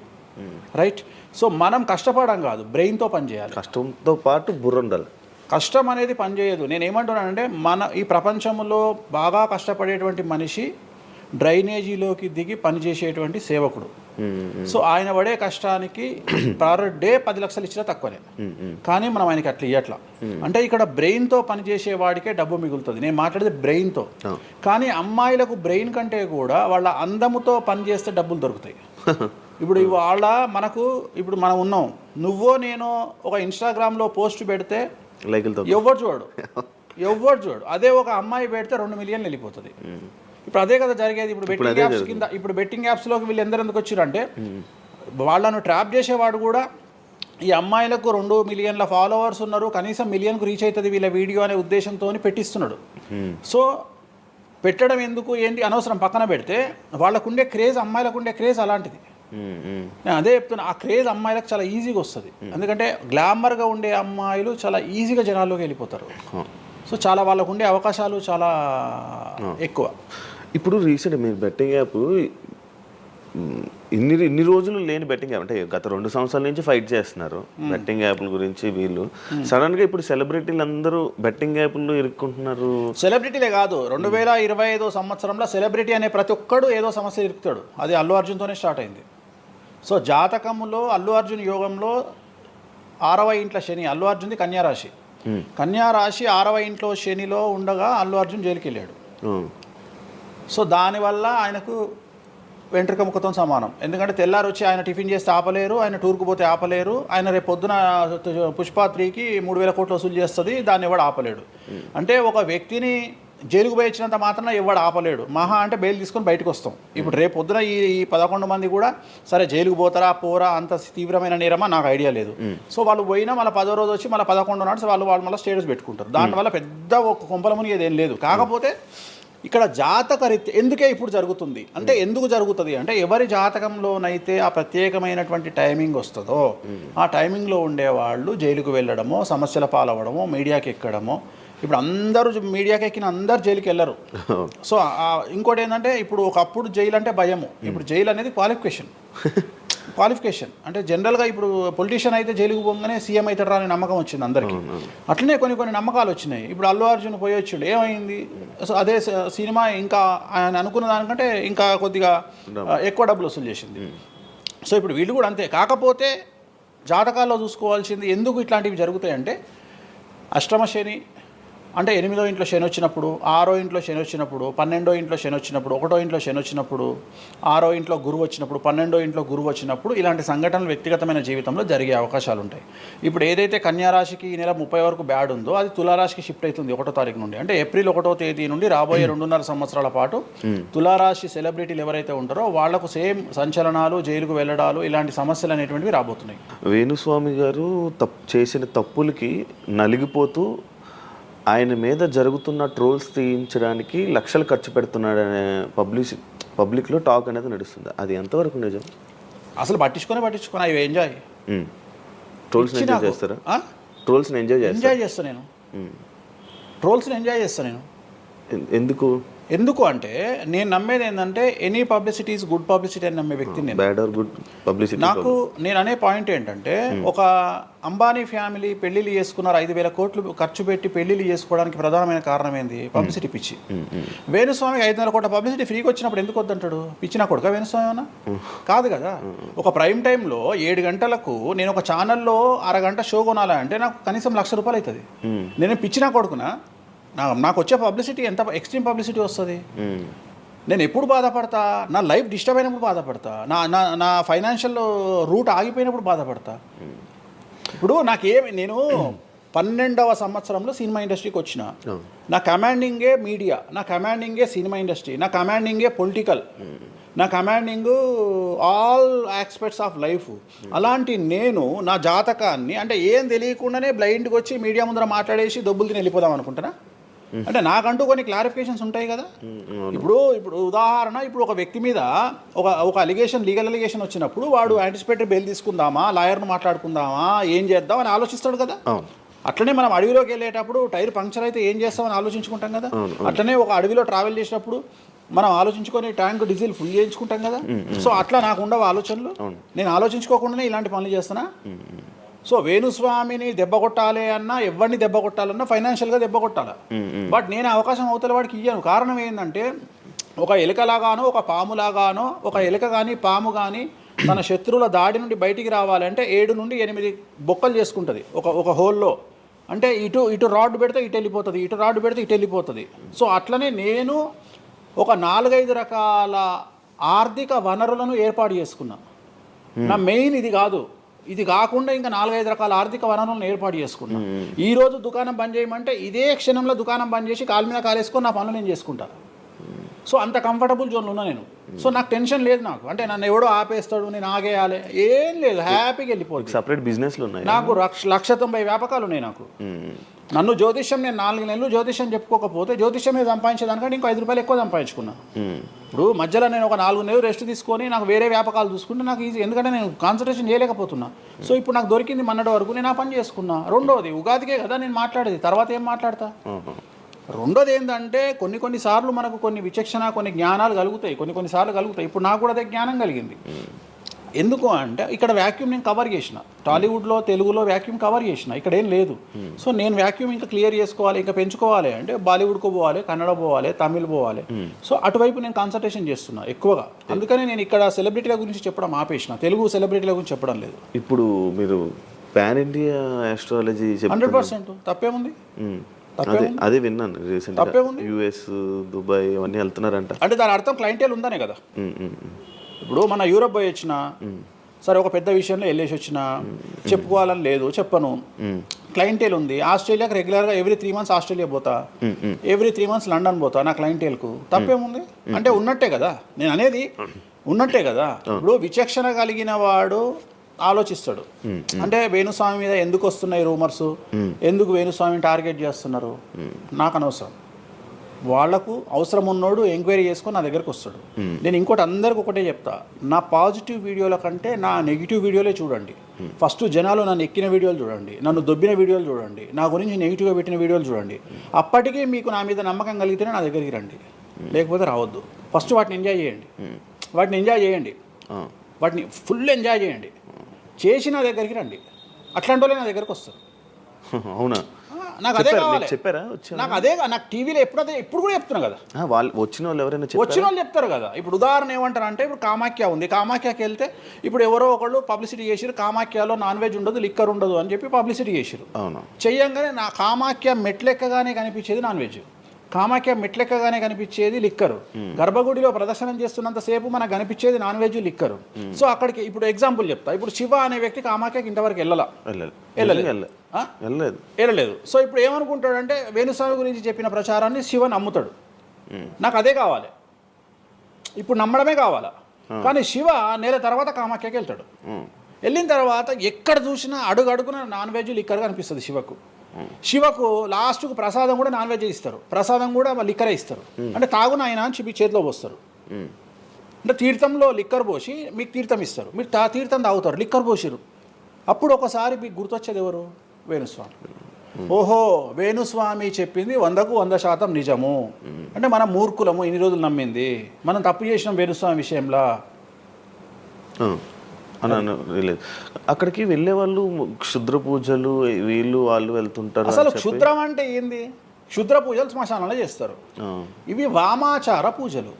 రైట్. సో మనం కష్టపడడం కాదు, బ్రెయిన్తో పని చేయాలి. కష్టంతో పాటు బుర్ర ఉండాలి. కష్టం అనేది పనిచేయదు. నేను ఏమంటున్నానంటే ఈ ప్రపంచంలో బాగా కష్టపడేటువంటి మనిషి డ్రైనేజీలోకి దిగి పనిచేసేటువంటి సేవకుడు. సో ఆయన పడే కష్టానికి పర్ డే 10 లక్షలు ఇచ్చినా తక్కువనే, కానీ మనం ఆయనకి అట్లా ఇవ్వట్లా. అంటే ఇక్కడ బ్రెయిన్తో పనిచేసే వాడికే డబ్బు మిగులుతుంది. నేను మాట్లాడేది బ్రెయిన్తో. కానీ అమ్మాయిలకు బ్రెయిన్ కంటే కూడా వాళ్ళ అందముతో పనిచేస్తే డబ్బులు దొరుకుతాయి. ఇప్పుడు ఇప్పుడు మనం ఉన్నాం, నువ్వో నేను ఒక ఇన్స్టాగ్రామ్లో పోస్ట్ పెడితే ఎవరు చూడు. అదే ఒక అమ్మాయి పెడితే 2 మిలియన్లు వెళ్ళిపోతుంది. ఇప్పుడు అదే కదా జరిగేది. ఇప్పుడు బెట్టింగ్ యాప్స్లోకి వీళ్ళు ఎందుకు వచ్చారంటే వాళ్ళను ట్రాప్ చేసేవాడు కూడా ఈ అమ్మాయిలకు 2 మిలియన్ల ఫాలోవర్స్ ఉన్నారు, కనీసం మిలియన్కు రీచ్ అవుతుంది వీళ్ళ వీడియో అనే ఉద్దేశంతో పెట్టిస్తున్నాడు. సో పెట్టడం ఎందుకు ఏంటి అనవసరం, పక్కన పెడితే వాళ్ళకుండే క్రేజ్, అమ్మాయిలకు ఉండే క్రేజ్ అలాంటిది. నేను అదే చెప్తున్నా, ఆ క్రేజ్ అమ్మాయిలకు చాలా ఈజీగా వస్తుంది. ఎందుకంటే గ్లామర్గా ఉండే అమ్మాయిలు చాలా ఈజీగా జనాల్లోకి వెళ్ళిపోతారు. సో చాలా వాళ్ళకు ఉండే అవకాశాలు చాలా ఎక్కువ. ఇప్పుడు రీసెంట్ మీరు బెట్టింగ్ యాప్ ఇన్ని రోజులు లేని బెట్టింగ్ యాప్, అంటే గత 2 సంవత్సరాల నుంచి ఫైట్ చేస్తున్నారు బెట్టింగ్ యాప్ల గురించి. వీళ్ళు సడన్గా ఇప్పుడు సెలబ్రిటీలు అందరూ బెట్టింగ్ యాప్లు ఇరుక్కుంటున్నారు. సెలబ్రిటీలే కాదు, 2025 సంవత్సరంలో సెలబ్రిటీ అనే ప్రతి ఒక్కడు ఏదో సమస్య ఇరుకుతాడు. అది అల్లు అర్జున్తోనే స్టార్ట్ అయింది. సో జాతకంలో అల్లు అర్జున్ యోగంలో 6వ ఇంట్లో శని, అల్లు అర్జున్ది కన్యారాశి. కన్యారాశి 6వ ఇంట్లో శనిలో ఉండగా అల్లు అర్జున్ జైలుకి వెళ్ళాడు. సో దానివల్ల ఆయనకు వెంట్రుక ముక్కతో సమానం. ఎందుకంటే తెల్లారు వచ్చి ఆయన టిఫిన్ చేస్తే ఆపలేరు, ఆయన టూర్కు పోతే ఆపలేరు, ఆయన రేపు పొద్దున పుష్ప 3కి 3,000 కోట్లు వసూలు చేస్తుంది, దాన్ని ఎవడు ఆపలేడు. అంటే ఒక వ్యక్తిని జైలుకు పోయి ఇచ్చినంత మాత్రం ఎవడు ఆపలేడు. మహా అంటే బెయిల్ తీసుకొని బయటకు వస్తాం. ఇప్పుడు రేపు పొద్దున ఈ 11 మంది కూడా సరే జైలుకు పోతారా పోరా, అంత తీవ్రమైన నేరమా నాకు ఐడియా లేదు. సో వాళ్ళు పోయినా మళ్ళీ 10వ రోజు వచ్చి మళ్ళీ 11 నాడు వాళ్ళు మళ్ళీ స్టేటస్ పెట్టుకుంటారు. దానివల్ల పెద్ద ఒక కొంపలమునిది ఏం లేదు. కాకపోతే ఇక్కడ జాతక రీత్యా ఎందుకే ఇప్పుడు జరుగుతుంది అంటే, ఎందుకు జరుగుతుంది అంటే ఎవరి జాతకంలోనైతే ఆ ప్రత్యేకమైనటువంటి టైమింగ్ వస్తుందో ఆ టైమింగ్లో ఉండేవాళ్ళు జైలుకు వెళ్ళడమో, సమస్యల పాలవడమో, మీడియాకి ఎక్కడమో. ఇప్పుడు అందరూ మీడియాకి ఎక్కిన అందరు జైలుకి వెళ్ళరు. సో ఇంకోటి ఏంటంటే, ఇప్పుడు ఒకప్పుడు జైలు అంటే భయము, ఇప్పుడు జైలు అనేది క్వాలిఫికేషన్. అంటే జనరల్గా ఇప్పుడు పొలిటీషియన్ అయితే జైలుకు పోగానే సీఎం అవుతాడు అనే నమ్మకం వచ్చింది అందరికీ. అట్లనే కొన్ని నమ్మకాలు వచ్చినాయి. ఇప్పుడు అల్లు అర్జున్ పోయి వచ్చాడు, ఏమైంది? సో అదే సినిమా ఇంకా ఆయన అనుకున్న దానికంటే ఇంకా కొద్దిగా ఎక్కువ డబ్బులు వసూలు చేసింది. సో ఇప్పుడు వీళ్ళు కూడా అంతే. కాకపోతే జాతకాల్లో చూసుకోవాల్సింది ఎందుకు ఇట్లాంటివి జరుగుతాయంటే, అష్టమ శని అంటే 8వ ఇంట్లో శని వచ్చినప్పుడు, 6వ ఇంట్లో శని వచ్చినప్పుడు, 12వ ఇంట్లో శని వచ్చినప్పుడు, 1వ ఇంట్లో శని వచ్చినప్పుడు, 6వ ఇంట్లో గురువు వచ్చినప్పుడు, 12వ ఇంట్లో గురువు వచ్చినప్పుడు ఇలాంటి సంఘటనలు వ్యక్తిగతమైన జీవితంలో జరిగే అవకాశాలు ఉంటాయి. ఇప్పుడు ఏదైతే కన్యా రాశికి ఈ నెల 30 వరకు బ్యాడ్ ఉందో అది తులారాశికి షిఫ్ట్ అవుతుంది 1వ తారీఖు నుండి. అంటే ఏప్రిల్ 1వ తేదీ నుండి రాబోయే 2.5 సంవత్సరాల పాటు తులారాశి సెలబ్రిటీలు ఎవరైతే ఉంటారో వాళ్లకు సేమ్ సంచలనాలు, జైలుకు వెళ్ళడాలు, ఇలాంటి సమస్యలు అనేటువంటివి రాబోతున్నాయి. వేణుస్వామి గారు చేసిన తప్పులకి నలిగిపోతూ ఆయన మీద జరుగుతున్న ట్రోల్స్ తీయించడానికి లక్షలు ఖర్చు పెడుతున్నాడనే పబ్లిక్లో టాక్ అనేది నడుస్తుంది. అది ఎంతవరకు నిజం? అసలు పట్టించుకొని అవి ఎంజాయ్. ట్రోల్స్ని ఎంజాయ్ చేస్తారా? ట్రోల్స్ని ఎంజాయ్ చేస్తాను నేను. ట్రోల్స్ని ఎంజాయ్ చేస్తాను నేను. ఎందుకు అంటే నేను నమ్మేది ఏంటంటే any publicity is good publicity అని నమ్మే వ్యక్తిని నేను. బ్యాడ్ ఆర్ గుడ్ పబ్లిసిటీ నేను అనే పాయింట్ ఏంటంటే ఒక అంబానీ ఫ్యామిలీ పెళ్లిళ్ళు చేసుకున్నారు, 5,000 కోట్లు ఖర్చు పెట్టి పెళ్లిళ్ళు చేసుకోవడానికి ప్రధానమైన కారణం ఏంది? పబ్లిసిటీ పిచ్చి. వేణుస్వామికి 500 కోట్ల పబ్లిసిటీ ఫ్రీగా వచ్చినప్పుడు ఎందుకు వద్దంటాడు? పిచ్చిన కొడుక వేణుస్వామి అన్న కాదు కదా. ఒక ప్రైమ్ టైంలో 7 గంటలకు నేను ఒక ఛానల్లో అరగంట షో కొనాలంటే నాకు కనీసం ₹1,00,000 అవుతుంది. నేను పిచ్చిన కొడుకునా? నాకు వచ్చే పబ్లిసిటీ ఎంత ఎక్స్ట్రీమ్ పబ్లిసిటీ వస్తుంది. నేను ఎప్పుడు బాధపడతా? నా లైఫ్ డిస్టర్బ్ అయినప్పుడు బాధపడతా, నా ఫైనాన్షియల్ రూట్ ఆగిపోయినప్పుడు బాధపడతా. ఇప్పుడు నేను 12వ సంవత్సరంలో సినిమా ఇండస్ట్రీకి వచ్చిన. నా కమాండింగే మీడియా, నా కమాండింగే సినిమా ఇండస్ట్రీ, నా కమాండింగే పొలిటికల్, నా commanding all aspects of life. అలాంటి నేను నా జాతకాన్ని అంటే ఏం తెలియకుండానే బ్లైండ్గా వచ్చి మీడియా ముందర మాట్లాడేసి దొబ్బులు తిని వెళ్ళిపోదాం అనుకుంటున్నా? అంటే నాకంటూ కొన్ని క్లారిఫికేషన్స్ ఉంటాయి కదా. ఇప్పుడు ఉదాహరణ, ఇప్పుడు ఒక వ్యక్తి మీద ఒక లీగల్ అలిగేషన్ వచ్చినప్పుడు వాడు యాంటిసిపేటరీ బెయిల్ తీసుకుందామా, లాయర్ను మాట్లాడుకుందామా, ఏం చేద్దాం అని ఆలోచిస్తాడు కదా. అట్లనే మనం అడవిలోకి వెళ్ళేటప్పుడు టైర్ పంక్చర్ అయితే ఏం చేస్తామని ఆలోచించుకుంటాం కదా. అట్లనే ఒక అడవిలో ట్రావెల్ చేసినప్పుడు మనం ఆలోచించుకొని ట్యాంక్ డీజిల్ ఫుల్ చేయించుకుంటాం కదా. సో అట్లా నాకు ఉండవు ఆలోచనలు. నేను ఆలోచించుకోకుండానే ఇలాంటి పనులు చేస్తున్నా. సో వేణుస్వామిని దెబ్బ కొట్టాలి అన్నా, ఎవరిని దెబ్బ కొట్టాలన్నా ఫైనాన్షియల్గా దెబ్బ కొట్టాలి. బట్ నేను అవకాశం అవతల వాడికి ఇయ్యాను. కారణం ఏంటంటే ఒక ఎలుకలాగానో ఒక పాములాగానో, ఒక ఎలుక కానీ పాము కానీ తన శత్రువుల దాడి నుండి బయటికి రావాలంటే 7 నుండి 8 బొక్కలు చేసుకుంటుంది ఒక హోల్లో. అంటే ఇటు రాడ్ పెడితే ఇటు వెళ్ళిపోతుంది, ఇటు రాడ్ పెడితే ఇటు వెళ్ళిపోతుంది. సో అట్లనే నేను ఒక 4-5 రకాల ఆర్థిక వనరులను ఏర్పాటు చేసుకున్నా. నా మెయిన్ ఇది కాదు. ఇది కాకుండా ఇంకా 4-5 రకాల ఆర్థిక వనరులను ఏర్పాటు చేసుకున్నా. ఈ రోజు దుకాణం బంద్ చేయమంటే ఇదే క్షణంలో దుకాణం బంద్ చేసి కాలు మీద కాలేసుకొని నా పనులు నేను చేసుకుంటా. సో అంత కంఫర్టబుల్ జోన్లో ఉన్నా నేను. సో నాకు టెన్షన్ లేదు. నాకు అంటే నన్ను ఎవడో ఆపేస్తాడు, నేను ఆగేయాలి ఏం లేదు, హ్యాపీగా వెళ్ళిపోతుంది. సపరేట్ బిజినెస్లు ఉన్నాయి నాకు. 190 వ్యాపకాలు ఉన్నాయి నాకు. నన్ను జ్యోతిష్యం, నేను 4 నెలలు జ్యోతిష్యం చెప్పుకోకపోతే జ్యోతిష్యం మీద సంపాదించేదానికంటే ఇంకో ₹5 ఎక్కువ సంపాదించుకున్నా. ఇప్పుడు మధ్యలో నేను ఒక 4 నెలలు రెస్ట్ తీసుకొని నాకు వేరే వ్యాపకాలు చూసుకుంటే నాకు ఈజీ, ఎందుకంటే నేను కాన్సన్ట్రేషన్ చేయలేకపోతున్నా. సో ఇప్పుడు నాకు దొరికింది మొన్నటి వరకు, నేను ఆ పని చేసుకున్నా. రెండోది ఉగాదికే కదా నేను మాట్లాడేది, తర్వాత ఏం మాట్లాడతా. రెండోది ఏంటంటే కొన్నిసార్లు మనకు కొన్ని విచక్షణ, కొన్ని జ్ఞానాలు కలుగుతాయి, కొన్నిసార్లు కలుగుతాయి. ఇప్పుడు నాకు కూడా అదే జ్ఞానం కలిగింది. ఎందుకు అంటే ఇక్కడ వాక్యూమ్ నేను కవర్ చేసిన, టాలీవుడ్లో తెలుగులో వాక్యూమ్ కవర్ చేసిన, ఇక్కడ ఏం లేదు. సో నేను వాక్యూమ్ ఇంకా క్లియర్ చేసుకోవాలి, ఇంకా పెంచుకోవాలి అంటే బాలీవుడ్కు పోవాలి, కన్నడ పోవాలి, తమిళ్ పోవాలి. సో అటువైపు నేను కాన్సన్ట్రేషన్ చేస్తున్నా ఎక్కువగా. అందుకని నేను ఇక్కడ సెలబ్రిటీల గురించి చెప్పడం ఆపేసిన, తెలుగు సెలబ్రిటీల గురించి చెప్పడం లేదు. ఇప్పుడు మీరు పాన్ ఇండియా ఆస్ట్రాలజీ 100% తప్పేముంది? అదే విన్నాను రీసెంట్గా. US, దుబాయ్ అవన్నీ వెళ్తున్నారంట. అంటే దాని అర్థం క్లయింటేల్ ఉందనే కదా. ఇప్పుడు మన యూరప్ పోయి వచ్చిన సరే, ఒక పెద్ద విషయంలో వెళ్ళేసి వచ్చిన చెప్పుకోవాలని లేదు, చెప్పను. క్లయింటేల్ ఉంది. ఆస్ట్రేలియాకి రెగ్యులర్గా ఎవ్రీ 3 months ఆస్ట్రేలియా పోతా, ఎవ్రీ 3 months లండన్ పోతా నా క్లయింటేల్కు. తప్పేముంది? అంటే ఉన్నట్టే కదా, నేను అనేది ఉన్నట్టే కదా. ఇప్పుడు విచక్షణ కలిగిన వాడు ఆలోచిస్తాడు. అంటే వేణుస్వామి మీద ఎందుకు వస్తున్నాయి రూమర్స్, ఎందుకు వేణుస్వామిని టార్గెట్ చేస్తున్నారు, నాకు అనవసరం. వాళ్లకు అవసరం ఉన్నోడు ఎంక్వైరీ చేసుకొని నా దగ్గరకు వస్తాడు. నేను ఇంకోటి అందరికి ఒకటే చెప్తా, నా పాజిటివ్ వీడియోల కంటే నా నెగిటివ్ వీడియోలే చూడండి. ఫస్ట్ జనాలు నన్ను ఎక్కిన వీడియోలు చూడండి, నన్ను దొబ్బిన వీడియోలు చూడండి, నా గురించి నెగిటివ్గా పెట్టిన వీడియోలు చూడండి. అప్పటికీ మీకు నా మీద నమ్మకం కలిగితేనే నా దగ్గరికి రండి, లేకపోతే రావద్దు. ఫస్ట్ వాటిని ఎంజాయ్ చేయండి, వాటిని ఫుల్ ఎంజాయ్ చేయండి, చేసి నా దగ్గరికి రండి. అట్లాంటి వాళ్ళే నా దగ్గరకు వస్తారు. అవునా? నాకు అదే కావాలి. చెప్పారా నాకు అదే నాకు టీవీలో ఇప్పుడు కూడా చెప్తున్నా కదా, వాళ్ళు వచ్చిన వాళ్ళు ఎవరైనా వచ్చిన వాళ్ళు చెప్తారు కదా. ఇప్పుడు ఉదాహరణ ఏమంటారు అంటే, ఇప్పుడు కామాఖ్య ఉంది, కామాఖ్యకి వెళ్తే ఇప్పుడు ఎవరో ఒకళ్ళు పబ్లిసిటీ చేసిరు, కామాఖ్యలో నాన్ వెజ్ ఉండదు, లిక్కర్ ఉండదు అని చెప్పి పబ్లిసిటీ చేసిరు. అవును, చెయ్యంగానే నా కామాఖ్య మెట్లెక్కగానే కనిపించేది నాన్ వెజ్, కామాఖ్య మెట్లెక్కగానే కనిపించేది లిక్కరు, గర్భగుడిలో ప్రదర్శనం చేస్తున్నంత సేపు మనకు కనిపించేది నాన్ వెజ్ లిక్కరు. సో అక్కడికి ఇప్పుడు ఎగ్జాంపుల్ చెప్తా. ఇప్పుడు శివ అనే వ్యక్తి కామాఖ్యకి ఇంతవరకు వెళ్ళలేదు. సో ఇప్పుడు ఏమనుకుంటాడంటే, వేణుస్వామి గురించి చెప్పిన ప్రచారాన్ని శివ నమ్ముతాడు. నాకు అదే కావాలి, ఇప్పుడు నమ్మడమే కావాలా. కానీ శివ నెల తర్వాత కామాఖ్యకి వెళ్తాడు. వెళ్ళిన తర్వాత ఎక్కడ చూసినా అడుగున నాన్ వెజ్ లిక్కర్ కనిపిస్తుంది శివకు. శివకు లాస్ట్కు ప్రసాదం కూడా నాన్ వెజ్ ఇస్తారు, ప్రసాదం కూడా లిక్కరే ఇస్తారు. అంటే తాగునాయన అని చెప్పి చేతిలో పోస్తారు. అంటే తీర్థంలో లిక్కర్ పోసి మీకు తీర్థం ఇస్తారు, మీరు తీర్థం తాగుతారు, లిక్కర్ పోసిరు. అప్పుడు ఒకసారి మీకు గుర్తొచ్చేది ఎవరు? వేణుస్వామి. ఓహో, వేణుస్వామి చెప్పింది 100కు 100% నిజము. అంటే మనం మూర్ఖులము, ఇన్ని రోజులు నమ్మింది, మనం తప్పు చేసినాం వేణుస్వామి విషయంలో. అక్కడికి వెళ్ళే వాళ్ళు క్షుద్ర పూజలు వీళ్ళు వాళ్ళు వెళ్తుంటారు. అసలు క్షుద్రం అంటే ఏంది? క్షుద్ర పూజలు శ్మశానంలో చేస్తారు. ఇవి వామాచార పూజలు.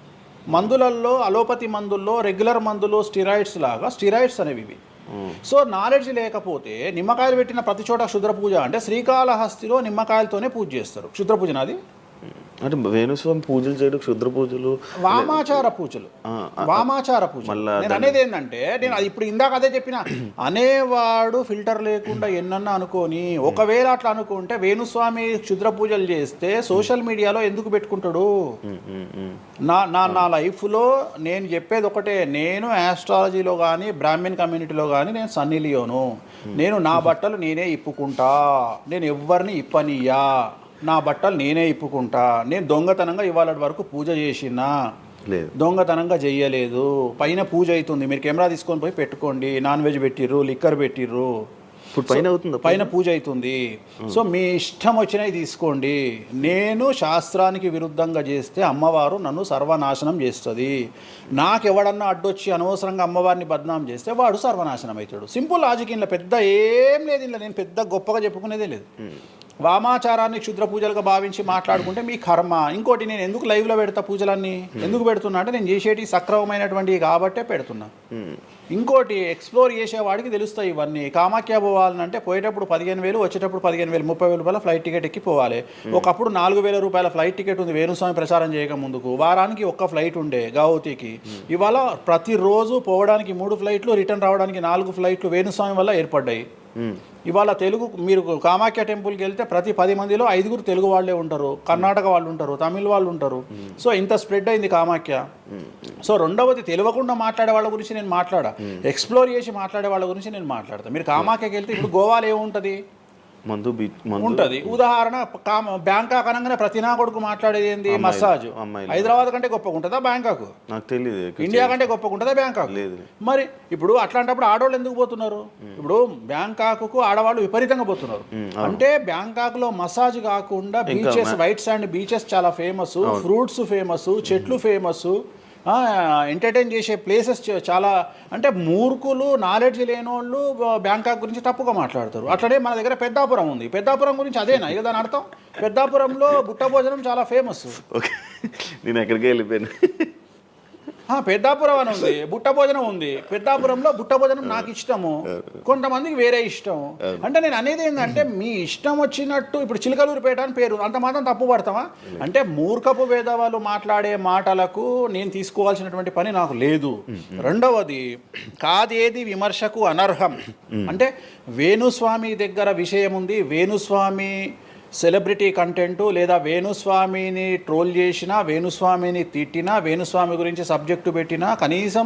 మందులలో, అలోపతి మందుల్లో రెగ్యులర్ మందులు స్టిరాయిడ్స్ లాగా స్టిరాయిడ్స్ అనేవి ఇవి. సో నాలెడ్జ్ లేకపోతే నిమ్మకాయలు పెట్టిన ప్రతి చోట క్షుద్ర పూజ అంటే, శ్రీకాళహస్తిలో నిమ్మకాయలతోనే పూజ చేస్తారు. క్షుద్ర పూజ నాది అంటే వేణుస్వామి పూజలు చేయడం క్షుద్ర పూజలు, వామాచార పూజలు. వామాచార పూజ నేను అనేది ఏంటంటే, నేను అది ఇప్పుడు ఇందాక అదే చెప్పిన, అనేవాడు ఫిల్టర్ లేకుండా ఎన్నన్నా అనుకొని, ఒకవేళ అట్లా అనుకుంటే వేణుస్వామి క్షుద్ర పూజలు చేస్తే సోషల్ మీడియాలో ఎందుకు పెట్టుకుంటాడు? నా లైఫ్లో నేను చెప్పేది ఒకటే, నేను ఆస్ట్రాలజీలో కానీ బ్రాహ్మణ్ కమ్యూనిటీలో కానీ నేను సన్నీ లియోను. నేను నా బట్టలు నేనే ఇప్పుకుంటా, నేను ఎవ్వరిని ఇప్పనియ్యా, నా బట్టలు నేనే ఇప్పుకుంటా. నేను దొంగతనంగా ఇవాళ వరకు పూజ చేసినా, దొంగతనంగా చెయ్యలేదు. పైన పూజ అవుతుంది, మీరు కెమెరా తీసుకొని పోయి పెట్టుకోండి. నాన్ వెజ్ పెట్టిర్రు, లిక్కర్ పెట్టిర్రు, పైన పూజ అవుతుంది. సో మీ ఇష్టం వచ్చినవి తీసుకోండి. నేను శాస్త్రానికి విరుద్ధంగా చేస్తే అమ్మవారు నన్ను సర్వనాశనం చేస్తుంది. నాకెవడన్నా అడ్డొచ్చి అనవసరంగా అమ్మవారిని బద్నాం చేస్తే వాడు సర్వనాశనం అవుతాడు. Simple logic. ఇంట్లో పెద్ద ఏం లేదు, ఇంట్లో నేను పెద్ద గొప్పగా చెప్పుకునేదే లేదు. వామాచారాన్ని క్షుద్ర పూజలుగా భావించి మాట్లాడుకుంటే మీ కర్మ. ఇంకోటి, నేను ఎందుకు లైవ్లో పెడతా పూజలన్నీ? ఎందుకు పెడుతున్నా అంటే, నేను చేసేటి సక్రమమైనటువంటివి కాబట్టే పెడుతున్నా. ఇంకోటి, ఎక్స్ప్లోర్ చేసేవాడికి తెలుస్తాయి ఇవన్నీ. కామాఖ్య పోవాలంటే పోయేటప్పుడు 15,000, వచ్చేటప్పుడు 15,000, 30,000 రూపాయల ఫ్లైట్ టికెట్ ఎక్కి పోవాలి. ఒకప్పుడు 4,000 రూపాయల ఫ్లైట్ టికెట్ ఉంది వేణుస్వామి ప్రచారం చేయక ముందుకు. వారానికి ఒక్క ఫ్లైట్ ఉండే గౌహతికి. ఇవాళ ప్రతిరోజు పోవడానికి 3 ఫ్లైట్లు, రిటర్న్ రావడానికి 4 ఫ్లైట్లు వేణుస్వామి వల్ల ఏర్పడ్డాయి. ఇవాళ తెలుగు, మీరు కామాఖ్య టెంపుల్కి వెళ్తే ప్రతి 10 మందిలో 5 తెలుగు వాళ్ళే ఉంటారు, కర్ణాటక వాళ్ళు ఉంటారు, తమిళ వాళ్ళు ఉంటారు. సో ఇంత స్ప్రెడ్ అయింది కామాఖ్య. సో రెండవది, తెలియకుండా మాట్లాడే వాళ్ళ గురించి నేను మాట్లాడా, ఎక్స్ప్లోర్ చేసి మాట్లాడే వాళ్ళ గురించి నేను మాట్లాడతాను. మీరు కామాఖ్యకి వెళ్తే ఇప్పుడు గోవాలో ఏముంటుంది? మందు ఉంటుంది. ఉదాహరణ, బ్యాంకాక్ అనగానే ప్రతి నా కొడుకు మాట్లాడేది ఏంది? మసాజ్. హైదరాబాద్ కంటే గొప్పగా ఉంటుందా బ్యాంకాక్? నాకు తెలియదు. ఇండియా కంటే గొప్పగా ఉంటుందా బ్యాంకాక్? లేదు. మరి ఇప్పుడు అట్లాంటప్పుడు ఆడవాళ్ళు ఎందుకు పోతున్నారు? ఇప్పుడు బ్యాంకాక్కు ఆడవాళ్ళు విపరీతంగా పోతున్నారు. అంటే బ్యాంకాక్లో మసాజ్ కాకుండా బీచెస్, వైట్ శాండ్ బీచెస్ చాలా ఫేమస్, ఫ్రూట్స్ ఫేమస్, చెట్లు ఫేమస్, ఎంటర్టైన్ చేసే ప్లేసెస్ చాలా. అంటే మూర్ఖులు, నాలెడ్జ్ లేని వాళ్ళు బ్యాంకాక్ గురించి తప్పుగా మాట్లాడతారు. అట్లనే మన దగ్గర పెద్దాపురం ఉంది. పెద్దాపురం గురించి అదేనా ఇక దాని అర్థం? పెద్దాపురంలో బుట్ట భోజనం చాలా ఫేమస్. నేను ఎక్కడికి వెళ్ళిపోయాను. పెద్దాపురం అని ఉంది, బుట్ట భోజనం ఉంది. పెద్దాపురంలో బుట్ట భోజనం నాకు ఇష్టము, కొంతమందికి వేరే ఇష్టం. అంటే నేను అనేది ఏంటంటే, మీ ఇష్టం వచ్చినట్టు. ఇప్పుడు చిలకలూరుపేట అని పేరు, అంత మాత్రం తప్పు పడతామా? అంటే మూర్ఖపు వేదవాళ్ళు మాట్లాడే మాటలకు నేను తీసుకోవాల్సినటువంటి పని నాకు లేదు. రెండవది, కాదేది విమర్శకు అనర్హం. అంటే వేణుస్వామి దగ్గర విషయం ఉంది, వేణుస్వామి సెలబ్రిటీ కంటెంట్, లేదా వేణుస్వామిని ట్రోల్ చేసినా, వేణుస్వామిని తిట్టినా, వేణుస్వామి గురించి సబ్జెక్టు పెట్టినా, కనీసం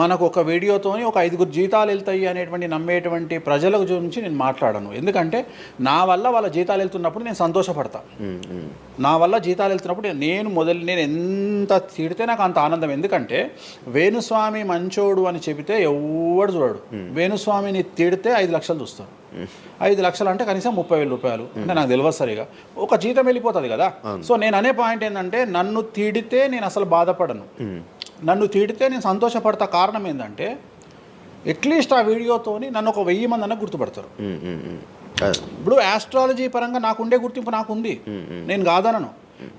మనకు ఒక వీడియోతోని ఒక 5 జీతాలు వెళ్తాయి అనేటువంటి నమ్మేటువంటి ప్రజల గురించి నేను మాట్లాడను. ఎందుకంటే నా వల్ల వాళ్ళ జీతాలు వెళ్తున్నప్పుడు నేను సంతోషపడతా. నా వల్ల జీతాలు వెళ్తున్నప్పుడు నేను ఎంత తిడితే నాకు అంత ఆనందం. ఎందుకంటే వేణుస్వామి మంచోడు అని చెబితే ఎవడు చూడడు. వేణుస్వామిని తిడితే 5 లక్షలు చూస్తారు. 5 లక్షలు అంటే కనీసం 30,000 రూపాయలు. అంటే నాకు తెలియదు సరిగా, ఒక జీతం వెళ్ళిపోతుంది కదా. సో నేను అనే పాయింట్ ఏంటంటే, నన్ను తిడితే నేను అసలు బాధపడను, నన్ను తిడితే నేను సంతోషపడతా. కారణం ఏంటంటే, అట్లీస్ట్ ఆ వీడియోతోని నన్ను ఒక 1000 మంది అన్న గుర్తుపడతారు. ఇప్పుడు ఆస్ట్రాలజీ పరంగా నాకు ఉండే గుర్తింపు నాకు ఉంది, నేను కాదనను.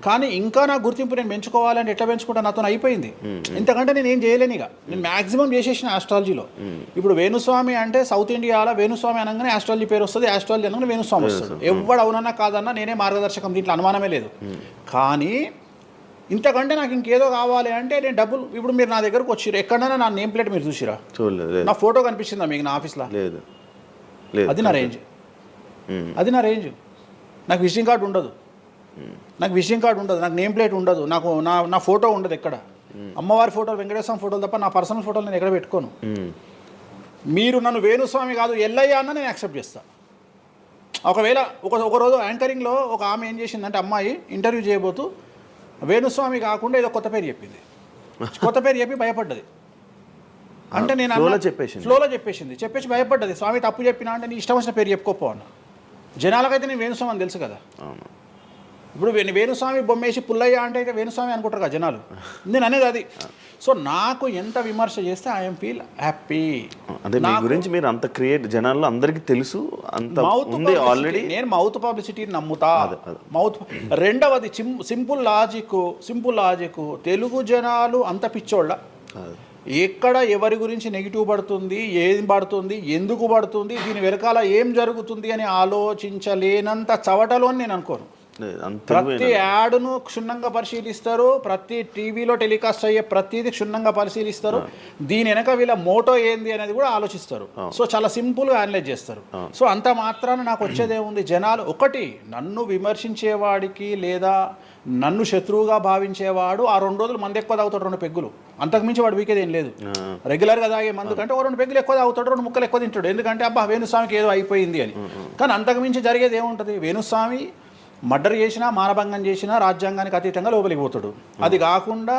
కానీ ఇంకా నా గుర్తింపు నేను పెంచుకోవాలంటే ఎట్లా పెంచుకుంటా, నాతో అయిపోయింది. ఇంతకంటే నేను ఏం చేయలేను. ఇక నేను మ్యాక్సిమం చేసేసిన ఆస్ట్రాలజీలో. ఇప్పుడు వేణుస్వామి అంటే సౌత్ ఇండియాలో వేణుస్వామి అనగానే ఆస్ట్రాలజీ పేరు వస్తుంది, ఆస్ట్రాలజీ అనగానే వేణుస్వామి వస్తుంది. ఎవడు అవునన్నా కాదన్నా నేనే మార్గదర్శకం, దీంట్లో అనుమానమే లేదు. కానీ ఇంతకంటే నాకు ఇంకేదో కావాలి అంటే నేను డబ్బులు, ఇప్పుడు మీరు నా దగ్గరకు వచ్చిరు, ఎక్కడైనా నా నేమ్ ప్లేట్ మీరు చూసిరా? చూడలేదు. నా ఫోటో కనిపిస్తుందా మీకు నా ఆఫీస్లో? లేదు. అది నా రేంజ్, అది నా రేంజ్. నాకు విజిటింగ్ కార్డు ఉండదు, నాకు విజిటింగ్ కార్డు ఉండదు, నాకు నేమ్ ప్లేట్ ఉండదు, నాకు నా ఫోటో ఉండదు ఎక్కడ. అమ్మవారి ఫోటోలు, వెంకటేశ్వర ఫోటోలు తప్ప నా పర్సనల్ ఫోటోలు నేను ఎక్కడ పెట్టుకోను. మీరు నన్ను వేణుస్వామి కాదు ఎల్లయ్య అన్న నేను యాక్సెప్ట్ చేస్తాను. ఒకవేళ ఒకరోజు యాంకరింగ్లో ఒక ఆమె ఏం చేసిందంటే, అమ్మాయి ఇంటర్వ్యూ చేయబోతూ వేణుస్వామి కాకుండా ఏదో కొత్త పేరు చెప్పింది. కొత్త పేరు చెప్పి భయపడ్డది. అంటే నేను ఫ్లోలో చెప్పేసి భయపడ్డది. స్వామి తప్పు చెప్పినా అంటే నీ ఇష్టం వచ్చిన పేరు చెప్పుకోపో అన్న. జనాలకైతే నేను వేణుస్వామి అని తెలుసు కదా. ఇప్పుడు వేణుస్వామి బొమ్మేసి పుల్లయ్య అంటే అయితే వేణుస్వామి అనుకుంటారు కదా జనాలు. నేను అనేది అది. సో నాకు ఎంత విమర్శ చేస్తే ఐఎమ్ ఫీల్ హ్యాపీ. అదే మీ గురించి మీరు అంత క్రియేట్ జనాల్లో అందరికీ తెలుసు, అంత ఉంది ఆల్రెడీ. నేను మౌత్ పబ్లిసిటీని నమ్ముతా. మౌత్. రెండవది సింపుల్ లాజిక్. తెలుగు జనాలు అంత పిచ్చోళ్ళ. ఎక్కడ ఎవరి గురించి నెగిటివ్ పడుతుంది, ఏం పడుతుంది, ఎందుకు పడుతుంది, దీని వెనకాల ఏం జరుగుతుంది అని ఆలోచించలేనంత చవటలో నేను అనుకోను. ప్రతి యాడ్ను క్షుణ్ణంగా పరిశీలిస్తారు, ప్రతి టీవీలో టెలికాస్ట్ అయ్యే ప్రతిదీ క్షుణ్ణంగా పరిశీలిస్తారు, దీని వెనక వీళ్ళ మోటో ఏంది అనేది కూడా ఆలోచిస్తారు. సో చాలా సింపుల్గా అనలైజ్ చేస్తారు. సో అంత మాత్రాన నాకు వచ్చేదేముంది, జనాలు ఒకటి నన్ను విమర్శించేవాడికి లేదా నన్ను శత్రువుగా భావించేవాడు ఆ 2 రోజులు మందు ఎక్కువ తాగుతాడు, 2 పెగ్గులు, అంతకుమించి వాడు వీకేది ఏం లేదు. రెగ్యులర్గా తాగే మందు కంటే 2 పెగ్గులు ఎక్కువ తాగుతాడు, 2 ముక్కలు ఎక్కువ తింటాడు, ఎందుకంటే అబ్బా వేణుస్వామికి ఏదో అయిపోయింది అని. కానీ అంతకుమించి జరిగేది ఏముంటుంది, వేణుస్వామి మర్డర్ చేసినా, మానభంగం చేసినా రాజ్యాంగానికి అతీతంగా లోపలికి పోతాడు. అది కాకుండా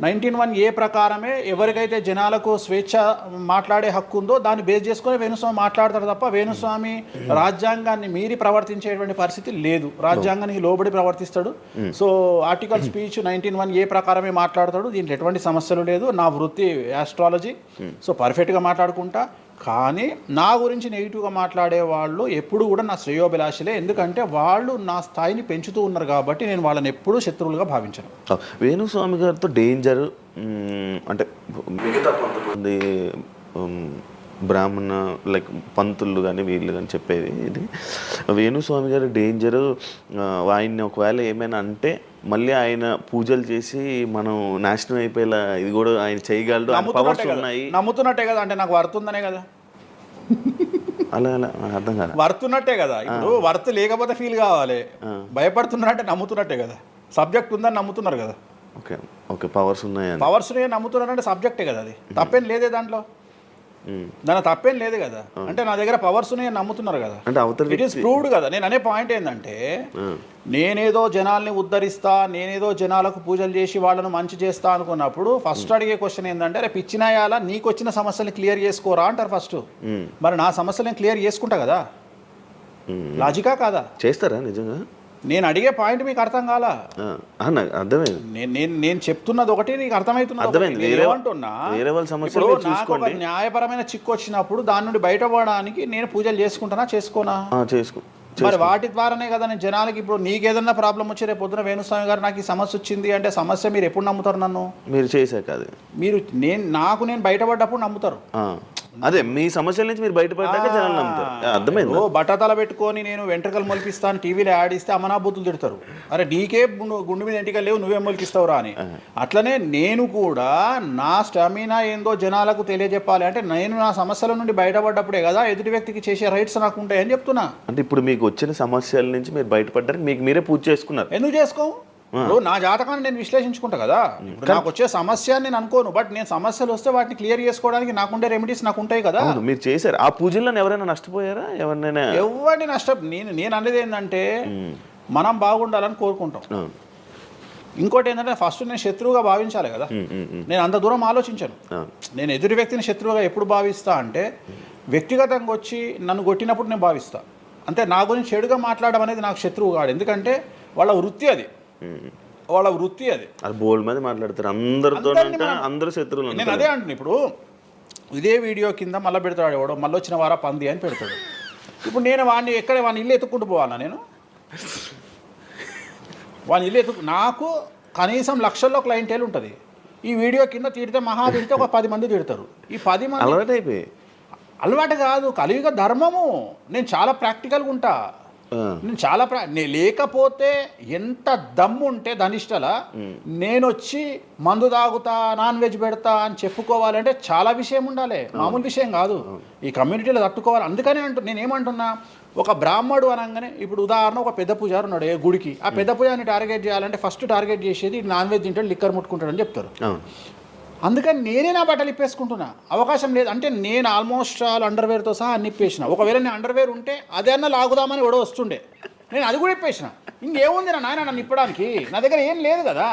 19(1) ప్రకారమే ఎవరికైతే జనాలకు స్వేచ్ఛ మాట్లాడే హక్కు ఉందో దాన్ని బేస్ చేసుకొని వేణుస్వామి మాట్లాడతాడు తప్ప వేణుస్వామి రాజ్యాంగాన్ని మీరి ప్రవర్తించేటువంటి పరిస్థితి లేదు. రాజ్యాంగానికి లోబడి ప్రవర్తిస్తాడు. సో ఆర్టికల్ స్పీచ్ 19(1) ప్రకారమే మాట్లాడతాడు. దీంట్లో ఎటువంటి సమస్యలు లేదు. నా వృత్తి ఆస్ట్రాలజీ. సో పర్ఫెక్ట్గా మాట్లాడుకుంటా. కానీ నా గురించి నెగిటివ్గా మాట్లాడే వాళ్ళు ఎప్పుడు కూడా నా శ్రేయోభిలాషలే, ఎందుకంటే వాళ్ళు నా స్థాయిని పెంచుతూ ఉన్నారు కాబట్టి నేను వాళ్ళని ఎప్పుడూ శత్రువులుగా భావించను. వేణుస్వామి గారితో డేంజర్ అంటే మిగతా కొంతమంది బ్రాహ్మణ లైక్ పంతులు కానీ వీళ్ళు కానీ చెప్పేది ఇది, వేణుస్వామి గారు డేంజరు, ఆయన్ని ఒకవేళ ఏమైనా అంటే మళ్ళీ ఆయన పూజలు చేసి మనం నాశనం అయిపోయేలా ఇది కూడా ఆయన చేయగలడు, పవర్స్ ఉన్నాయి. నమ్ముతున్నట్టే కదా, అంటే నాకు వర్తుందనే కదా. అలా అర్థం కాదు, వర్తున్నట్టే కదా. ఇప్పుడు వర్త్ లేకపోతే ఫీల్ కావాలి, భయపడుతున్నారంటే నమ్ముతున్నట్టే కదా. సబ్జెక్ట్ ఉందని నమ్ముతున్నారు కదా. ఓకే ఓకే, పవర్స్ ఉన్నాయి, పవర్స్ నమ్ముతున్నారంటే సబ్జెక్టే కదా. అది తప్పేం లేదే దాంట్లో, దాని తప్పేం లేదు కదా. అంటే నా దగ్గర పవర్స్ నమ్ముతున్నారు కదా, ఇట్ ఈస్ ప్రూవ్డ్ కదా. నేను అనే పాయింట్ ఏంటంటే, నేనేదో జనాల్ని ఉద్ధరిస్తా, నేనేదో జనాలకు పూజలు చేసి వాళ్ళను మంచి చేస్తా అనుకున్నప్పుడు ఫస్ట్ అడిగే క్వశ్చన్ ఏంటంటే, రేపు ఇచ్చినాయాలా నీకు వచ్చిన సమస్యల్ని క్లియర్ చేసుకోరా అంటారు ఫస్ట్. మరి నా సమస్యలను క్లియర్ చేసుకుంటా కదా, లాజికా కాదా? చేస్తారా నిజంగా? నేను అడిగే పాయింట్ మీకు అర్థం కాలా? అర్థమైంది. నేను చెప్తున్నది ఒకటి, నీకు అర్థమవుతున్నది ఏమంటున్నా. నాకు ఒక న్యాయపరమైన చిక్కు వచ్చినప్పుడు దాని నుండి బయటపడడానికి నేను పూజలు చేసుకుంటానా, చేసుకోనా? మరి వాటి ద్వారానే కదా నేను జనాలకి. ఇప్పుడు నీకేదన్నా ప్రాబ్లం వచ్చి రేపు పొద్దున వేణుస్వామి గారు నాకు ఈ సమస్య వచ్చింది అంటే సమస్య మీరు ఎప్పుడు నమ్ముతారు? నన్ను మీరు చేశాక అది మీరు నేను బయటపడ్డప్పుడు నమ్ముతారు. అదే మీ సమస్యల నుంచి మీరు బయటపడ్డాక జనాలు నమ్ముతారు. అర్థమైంది. బట్టతల పెట్టుకొని నేను వెంట్రుకలు మొలిపిస్తాను టీవీలో యాడ్ ఇస్తే అమనాబూతులు తిడతారు. అరే నీకే గుండు మీద ఎంటికలు లేవు, నువ్వేం మొలికిస్తావురా అని. అట్లనే నేను కూడా నా స్టామినా ఏందో జనాలకు తెలియజెప్పాలి అంటే నేను నా సమస్యల నుండి బయటపడ్డప్పుడే కదా ఎదుటి వ్యక్తికి చేసే రైట్స్ నాకు ఉంటాయని చెప్తున్నా. అంటే ఇప్పుడు మీకు వచ్చిన సమస్యల నుంచి మీరు బయటపడ్డానికి మీకు మీరే పూజ చేసుకున్నారు. ఎందుకు చేసుకో? నా జాతకాన్ని నేను విశ్లేషించుకుంటా కదా. నాకు వచ్చే సమస్య నేను అనుకోను, బట్ నేను సమస్యలు వస్తే వాటిని క్లియర్ చేసుకోవడానికి నాకుండే రెమెడీస్ నాకు ఉంటాయి కదా. మీరు చేశారు ఆ పూజల్లో ఎవరైనా నష్టపోయారా? ఎవరినైనా? ఎవరిని నేను అనేది ఏంటంటే మనం బాగుండాలని కోరుకుంటాం. ఇంకోటి ఏంటంటే ఫస్ట్ నేను శత్రువుగా భావించాలి కదా. నేను అంత దూరం ఆలోచించాను. నేను ఎదుటి వ్యక్తిని శత్రువుగా ఎప్పుడు భావిస్తా అంటే వ్యక్తిగతంగా వచ్చి నన్ను కొట్టినప్పుడు నేను భావిస్తా. అంటే నా గురించి చెడుగా మాట్లాడడం అనేది నాకు శత్రువు కాదు, ఎందుకంటే వాళ్ళ వృత్తి అది. బోల్డ్ మంది మాట్లాడతారు, అందరూ శత్రువులు. నేను అదే అంటున్నా. ఇప్పుడు ఇదే వీడియో కింద మళ్ళీ పెడతాడు ఎవడో, మళ్ళీ వచ్చిన వారా పంది అని పెడతాడు. ఇప్పుడు నేను వాడిని ఇల్లు ఎత్తుక్కుంటూ పోవాలా నేను? వాడిని ఇల్లు నాకు కనీసం లక్షల్లో క్లయింటేల్ ఉంటుంది. ఈ వీడియో కింద తిడితే తిడితే ఒక 10 మంది తిడతారు. ఈ 10 మంది అలవాటు కాదు, కలియుగ ధర్మము. నేను చాలా ప్రాక్టికల్గా ఉంటా. నేను చాలా లేకపోతే ఎంత దమ్ము ఉంటే ధనిష్టలా నేను వచ్చి మందు తాగుతా, నాన్ వెజ్ పెడతా అని చెప్పుకోవాలంటే చాలా విషయం ఉండాలి, మామూలు విషయం కాదు. ఈ కమ్యూనిటీలో తట్టుకోవాలి. అందుకనే నేనేమంటున్నా, ఒక బ్రాహ్మడు అనగానే ఇప్పుడు ఉదాహరణ ఒక పెద్ద పూజారు ఉన్నాడు ఏ గుడికి, ఆ పెద్ద పూజారిని టార్గెట్ చేయాలంటే ఫస్ట్ టార్గెట్ చేసేది నాన్ వెజ్ తింటాడు, లిక్కర్ ముట్టుకుంటాడు అని చెప్తారు. అందుకని నేనే నా బట్టలు ఇప్పేసుకుంటున్నా, అవకాశం లేదు అంటే నేను ఆల్మోస్ట్ అండర్వేర్తో సహా అన్ని ఇప్పేసిన. ఒకవేళ నేను అండర్వేర్ ఉంటే అదే అన్న లాగుదామని ఎవడో వస్తుండే, నేను అది కూడా ఇప్పేసిన. ఇంకేముంది నా నాయన నన్ను ఇప్పడానికి? నా దగ్గర ఏం లేదు కదా.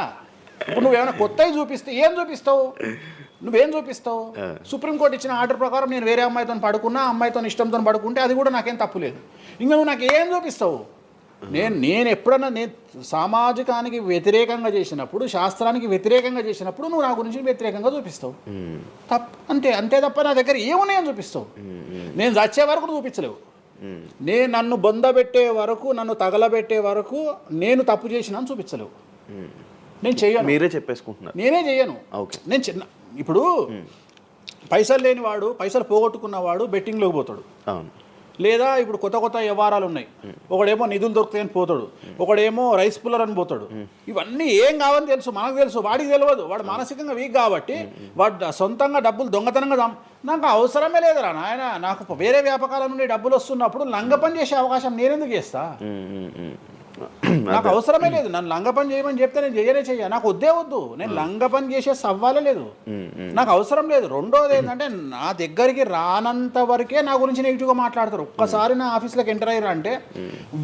ఇప్పుడు నువ్వేమైనా కొత్తవి చూపిస్తే ఏం చూపిస్తావు? నువ్వేం చూపిస్తావు? సుప్రీంకోర్టు ఇచ్చిన ఆర్డర్ ప్రకారం నేను వేరే అమ్మాయితో పడుకున్నా, అమ్మాయితో ఇష్టంతో పడుకుంటే అది కూడా నాకేం తప్పు లేదు. ఇంకా నువ్వు నాకు ఏం చూపిస్తావు? నేను ఎప్పుడన్నా సామాజికానికి వ్యతిరేకంగా చేసినప్పుడు, శాస్త్రానికి వ్యతిరేకంగా చేసినప్పుడు నువ్వు నా గురించి వ్యతిరేకంగా చూపిస్తావు. అంతే తప్ప నా దగ్గర ఏమున్నాయని చూపిస్తావు? నేను చచ్చే వరకు చూపించలేవు. నేను నన్ను బొందబెట్టే వరకు, నన్ను తగలబెట్టే వరకు నేను తప్పు చేసినా చూపించలేవు. నేను చెయ్యను. మీరే చెప్పేసుకుంటున్నారు. నేనే చెయ్యను. నేను ఇప్పుడు పైసలు లేనివాడు, పైసలు పోగొట్టుకున్నవాడు బెట్టింగ్లోకి పోతాడు. లేదా ఇప్పుడు కొత్త వ్యవహారాలు ఉన్నాయి. ఒకడేమో నిధులు దొరుకుతాయని పోతాడు, ఒకడేమో రైస్ పుల్లర్ అని పోతాడు. ఇవన్నీ ఏం కావని తెలుసు, మనకు తెలుసు, వాడికి తెలియదు. వాడు మానసికంగా వీక్ కాబట్టి వాడు సొంతంగా డబ్బులు దొంగతనంగా నాకు అవసరమే లేదురా నాయన. నాకు వేరే వ్యాపకాల నుండి డబ్బులు వస్తున్నప్పుడు లంగ పని చేసే అవకాశం నేనెందుకు చేస్తా? నాకు అవసరమే లేదు. నన్ను లంగ పని చేయమని చెప్తే నేను చెయ్య, నాకు వద్దు. నేను లంగ పని చేసే సవ్వాలే లేదు, నాకు అవసరం లేదు. రెండోది ఏంటంటే నా దగ్గరికి రానంత వరకే నా గురించి నెగిటివ్గా మాట్లాడతారు. ఒక్కసారి నా ఆఫీస్లోకి ఎంటర్ అయ్యారు అంటే